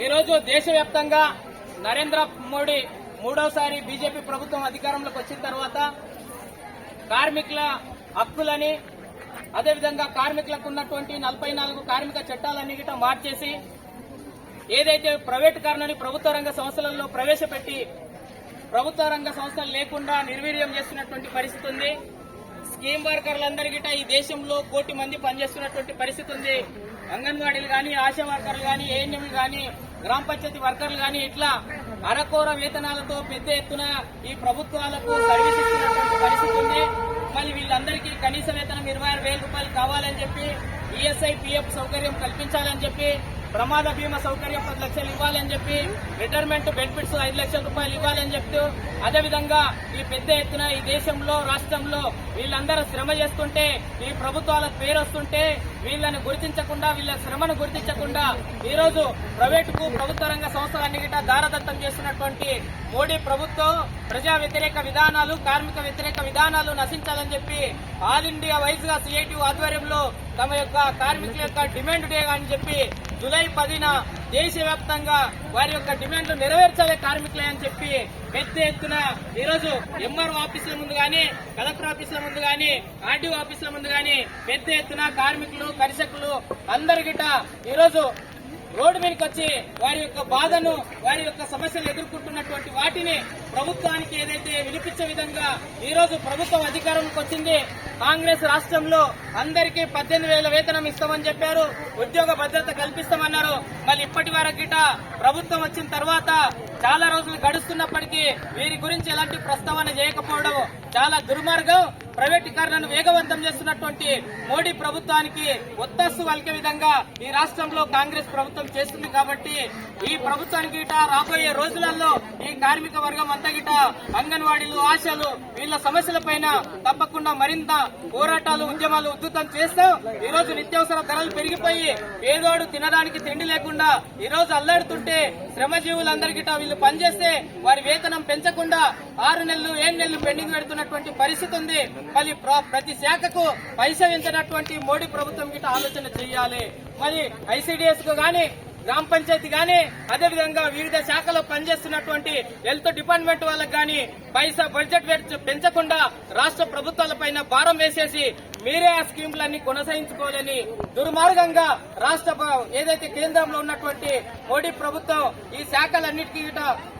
ఈరోజు దేశవ్యాప్తంగా నరేంద్ర మోడీ మూడోసారి బీజేపీ ప్రభుత్వం అధికారంలోకి వచ్చిన తర్వాత కార్మికుల హక్కులని, అదేవిధంగా కార్మికులకు ఉన్నటువంటి 44 కార్మిక చట్టాలన్నీ గిట్ట మార్చేసి ఏదైతే ప్రైవేటీకరణని ప్రభుత్వ రంగ సంస్థలలో ప్రవేశపెట్టి ప్రభుత్వ రంగ సంస్థలు లేకుండా నిర్వీర్యం చేస్తున్నటువంటి పరిస్థితి ఉంది. స్కీమ్ వర్కర్లందరికీ ఈ దేశంలో 1 కోటి మంది పనిచేస్తున్నటువంటి పరిస్థితి ఉంది. అంగన్వాడీలు కానీ, ఆశా వర్కర్లు కానీ, ఏఎన్ఎంలు కానీ, గ్రామ పంచాయతీ వర్కర్లు కానీ ఇట్లా అరకోర వేతనాలతో పెద్ద ఎత్తున ఈ ప్రభుత్వాలకు సర్వీస్ ఇస్తున్నటువంటి పరిస్థితి ఉంది. మళ్ళీ వీళ్ళందరికీ కనీస వేతనం 26,000 రూపాయలు కావాలని చెప్పి, ఈఎస్ఐ పిఎఫ్ సౌకర్యం కల్పించాలని చెప్పి, ప్రమాద బీమా సౌకర్యం 10 లక్షలు ఇవ్వాలని చెప్పి, రిటైర్మెంట్ బెనిఫిట్స్ 5 లక్షల రూపాయలు ఇవ్వాలని చెప్తూ, అదేవిధంగా ఈ పెద్ద ఎత్తున ఈ దేశంలో రాష్ట్రంలో వీళ్ళందరూ శ్రమ చేస్తుంటే, ఈ ప్రభుత్వాలకు పేరు వస్తుంటే వీళ్ళని గుర్తించకుండా, వీళ్ళ శ్రమను గుర్తించకుండా ఈరోజు ప్రైవేటుకు ప్రభుత్వ రంగ సంస్థలన్నిటికీ దారదత్తం చేస్తున్నటువంటి మోడీ ప్రభుత్వం ప్రజా వ్యతిరేక విధానాలు, కార్మిక వ్యతిరేక విధానాలు నశించాలని చెప్పి ఆల్ ఇండియా వైజ్ గా సిఐటి ఆధ్వర్యంలో తమ యొక్క కార్మికుల యొక్క డిమాండ్ డే అని చెప్పి జూలై 10న దేశవ్యాప్తంగా వారి యొక్క డిమాండ్లు నెరవేర్చాలి కార్మికులే అని చెప్పి పెద్ద ఎత్తున ఈరోజు ఎంఆర్ఓ ఆఫీసుల ముందు గానీ, కలెక్టర్ ఆఫీసుల ముందు గానీ, ఆర్డీఓ ఆఫీసుల ముందు గానీ పెద్ద ఎత్తున కార్మికులు, కర్షకులు అందరికిట ఈరోజు రోడ్డు మీదకి వచ్చి వారి యొక్క బాధను, వారి యొక్క సమస్యలు ఎదుర్కొంటున్నటువంటి వాటిని ప్రభుత్వానికి ఏదైతే వినిపించే విధంగా ఈ రోజు ప్రభుత్వం అధికారంలోకి వచ్చింది. కాంగ్రెస్ రాష్ట్రంలో అందరికీ 18,000 వేతనం ఇస్తామని చెప్పారు, ఉద్యోగ భద్రత కల్పిస్తామన్నారు. మళ్ళీ ఇప్పటి వరకిట ప్రభుత్వం వచ్చిన తర్వాత చాలా రోజులు గడుస్తున్నప్పటికీ వీరి గురించి ఎలాంటి ప్రస్తావన చేయకపోవడం చాలా దుర్మార్గం. ప్రైవేటీకరణను వేగవంతం చేస్తున్నటువంటి మోడీ ప్రభుత్వానికి ఒత్తాసు పలికే విధంగా ఈ రాష్ట్రంలో కాంగ్రెస్ ప్రభుత్వం చేస్తుంది. కాబట్టి ఈ ప్రభుత్వానికి గిట రాబోయే రోజులలో ఈ కార్మిక వర్గం అంతా గిట అంగన్వాడీలు, ఆశలు వీళ్ళ సమస్యలపైన తప్పకుండా మరింత పోరాటాలు, ఉద్యమాలు ఉధృతం చేస్తాం. ఈ రోజు నిత్యావసర ధరలు పెరిగిపోయి పేదోడు తినడానికి తిండి లేకుండా ఈ రోజు అల్లాడుతుంటే శ్రమజీవులందరికీ వీళ్ళు పనిచేస్తే వారి వేతనం పెంచకుండా 6 నెలలు 7 నెలలు పెండింగ్ పెడుతున్నటువంటి పరిస్థితి ఉంది. మళ్ళీ ప్రతి శాఖకు పైసా పెంచినటువంటి మోడీ ప్రభుత్వం గిట్ట ఆలోచన చేయాలి. మరి ఐసిడిఎస్ కు గానీ, గ్రామ పంచాయతీ గానీ, అదేవిధంగా వివిధ శాఖలో పనిచేస్తున్నటువంటి హెల్త్ డిపార్ట్మెంట్ వాళ్ళకి గానీ పైసా బడ్జెట్ పెంచకుండా రాష్ట్ర ప్రభుత్వాలపైన భారం వేసేసి మీరే ఆ స్కీమ్లన్నీ కొనసాగించుకోవాలని దుర్మార్గంగా రాష్ట్ర ఏదైతే కేంద్రంలో ఉన్నటువంటి మోడీ ప్రభుత్వం ఈ శాఖలన్నిటికీ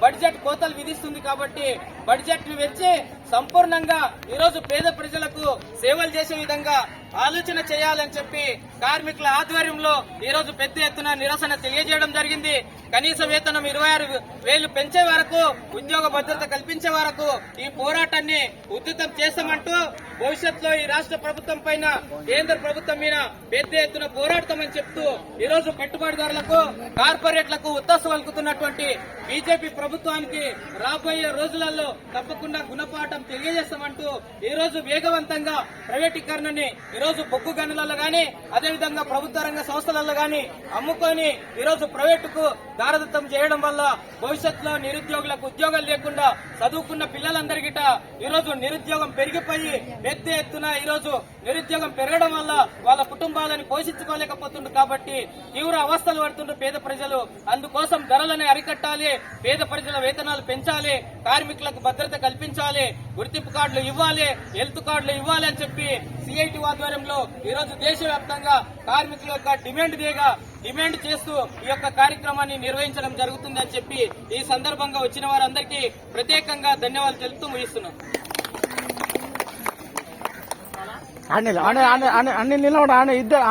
బడ్జెట్ కోతలు విధిస్తుంది. కాబట్టి బడ్జెట్ ను వెచ్చి సంపూర్ణంగా ఈరోజు పేద ప్రజలకు సేవలు చేసే విధంగా ఆలోచన చేయాలని చెప్పి కార్మికుల ఆధ్వర్యంలో ఈరోజు పెద్ద ఎత్తున నిరసన తెలియజేయడం జరిగింది. కనీస వేతనం 26,000 పెంచే వరకు, ఉద్యోగ భద్రత కల్పించే వరకు ఈ పోరాటాన్ని ఉధృతం చేస్తామంటూ భవిష్యత్తులో ఈ రాష్ట్ర ప్రభుత్వం పైన, కేంద్ర ప్రభుత్వం మీద పెద్ద ఎత్తున పోరాడతామని చెప్తూ ఈరోజు పెట్టుబడిదారులకు, కార్పొరేట్లకు ఉత్సాహం పలుకుతున్నటువంటి బీజేపీ ప్రభుత్వానికి రాబోయే రోజులలో తప్పకుండా గుణపాఠం తెలియజేస్తామంటూ ఈ రోజు వేగవంతంగా ప్రైవేటీకరణని ఈరోజు బొగ్గు గనులలో గానీ, అదేవిధంగా ప్రభుత్వ రంగ సంస్థలలో గానీ అమ్ముకొని ఈరోజు ప్రైవేటుకు దారదత్తం చేయడం వల్ల భవిష్యత్తులో నిరుద్యోగులకు ఉద్యోగాలు లేకుండా చదువుకున్న పిల్లలందరికీ ఈరోజు నిరుద్యోగం పెరిగిపోయి పెద్ద ఎత్తున ఈరోజు నిరుద్యోగం పెరగడం వల్ల వాళ్ళ కుటుంబాలను పోషించుకోలేకపోతుంది. కాబట్టి తీవ్ర అవస్థలు పడుతున్న పేద ప్రజలు. అందుకోసం ధరలను అరికట్టాలి, పేద ప్రజల వేతనాలు పెంచాలి, కార్మికులకు భద్రత కల్పించాలి, గుర్తింపు కార్డులు ఇవ్వాలి, హెల్త్ కార్డులు ఇవ్వాలి అని చెప్పి సిఐటి ఆధ్వర్యంలో ఈరోజు దేశవ్యాప్తంగా కార్మికుల యొక్క డిమాండ్ చేస్తూ ఈ యొక్క కార్యక్రమాన్ని నిర్వహించడం జరుగుతుందని చెప్పి ఈ సందర్భంగా వచ్చిన వారందరికీ ప్రత్యేకంగా ధన్యవాదాలు తెలుపుతూ ముగిస్తున్నాం. అన్ని నిలవడు, ఇద్దరు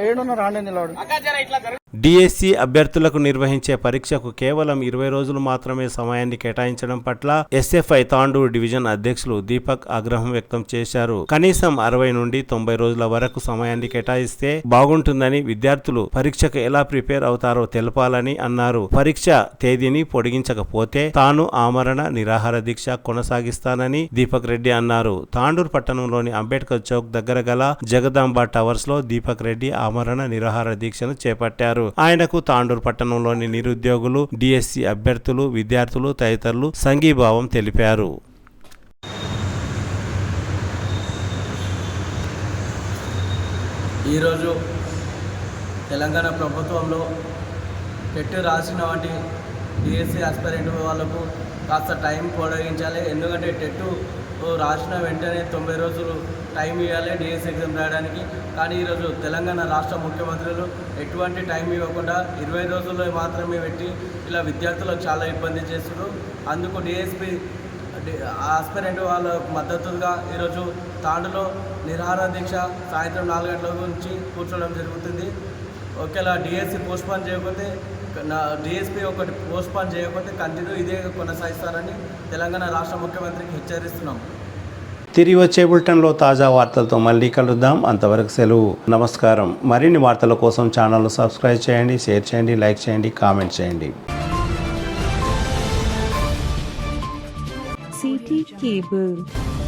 ఏడున్నారు, అన్ని నిలవడు. డిఎస్సి అభ్యర్థులకు నిర్వహించే పరీక్షకు కేవలం 20 రోజులు మాత్రమే సమయాన్ని కేటాయించడం పట్ల ఎస్ఎఫ్ఐ తాండూరు డివిజన్ అధ్యక్షులు దీపక్ ఆగ్రహం వ్యక్తం చేశారు. కనీసం 60 నుండి 90 రోజుల వరకు సమయాన్ని కేటాయిస్తే బాగుంటుందని, విద్యార్థులు పరీక్షకు ఎలా ప్రిపేర్ అవుతారో తెలపాలని అన్నారు. పరీక్ష తేదీని పొడిగించకపోతే తాను ఆమరణ నిరాహార దీక్ష కొనసాగిస్తానని దీపక్ రెడ్డి అన్నారు. తాండూరు పట్టణంలోని అంబేద్కర్ చౌక్ దగ్గర గల జగదాంబ టవర్స్ లో దీపక్ రెడ్డి ఆమరణ నిరాహార దీక్షను చేపట్టారు. ఆయనకు తాండూరు పట్టణంలోని నిరుద్యోగులు, డిఎస్సి అభ్యర్థులు, విద్యార్థులు తదితరులు సంఘీభావం తెలిపారు. ఈరోజు తెలంగాణ ప్రభుత్వంలో టెట్ రాసిన వాటి డిఎస్సి ఆస్పిరెంట్ వాళ్ళకు కాస్త టైం పొడిగించాలి. ఎందుకంటే టెట్ రాసిన వెంటనే 90 రోజులు టైం ఇవ్వాలి డిఎస్ ఎగ్జామ్ రాయడానికి. కానీ ఈరోజు తెలంగాణ రాష్ట్ర ముఖ్యమంత్రులు ఎటువంటి టైం ఇవ్వకుండా 20 రోజుల్లో మాత్రమే పెట్టి ఇలా విద్యార్థులకు చాలా ఇబ్బంది చేస్తున్నారు. అందుకు డిఎస్పి ఆస్పిరెంట్ వాళ్ళ మద్దతుగా ఈరోజు తాండూలో నిరాహార దీక్ష సాయంత్రం 4 గంటల నుంచి కూర్చోవడం జరుగుతుంది. ఒకవేళ డిఎస్సి పోస్ట్పోన్ చేయకపోతే డిఎస్పీ ఒకటి పోస్ట్పోన్ చేయకపోతే కంటిన్యూ ఇదే కొనసాగిస్తారని తెలంగాణ రాష్ట్ర ముఖ్యమంత్రికి హెచ్చరిస్తున్నాం. తిరిగి వచ్చే బులెటిన్లో తాజా వార్తలతో మళ్ళీ కలుద్దాం. అంతవరకు సెలవు. నమస్కారం. మరిన్ని వార్తల కోసం ఛానల్ను సబ్స్క్రైబ్ చేయండి, షేర్ చేయండి, లైక్ చేయండి, కామెంట్ చేయండి. CT Cable.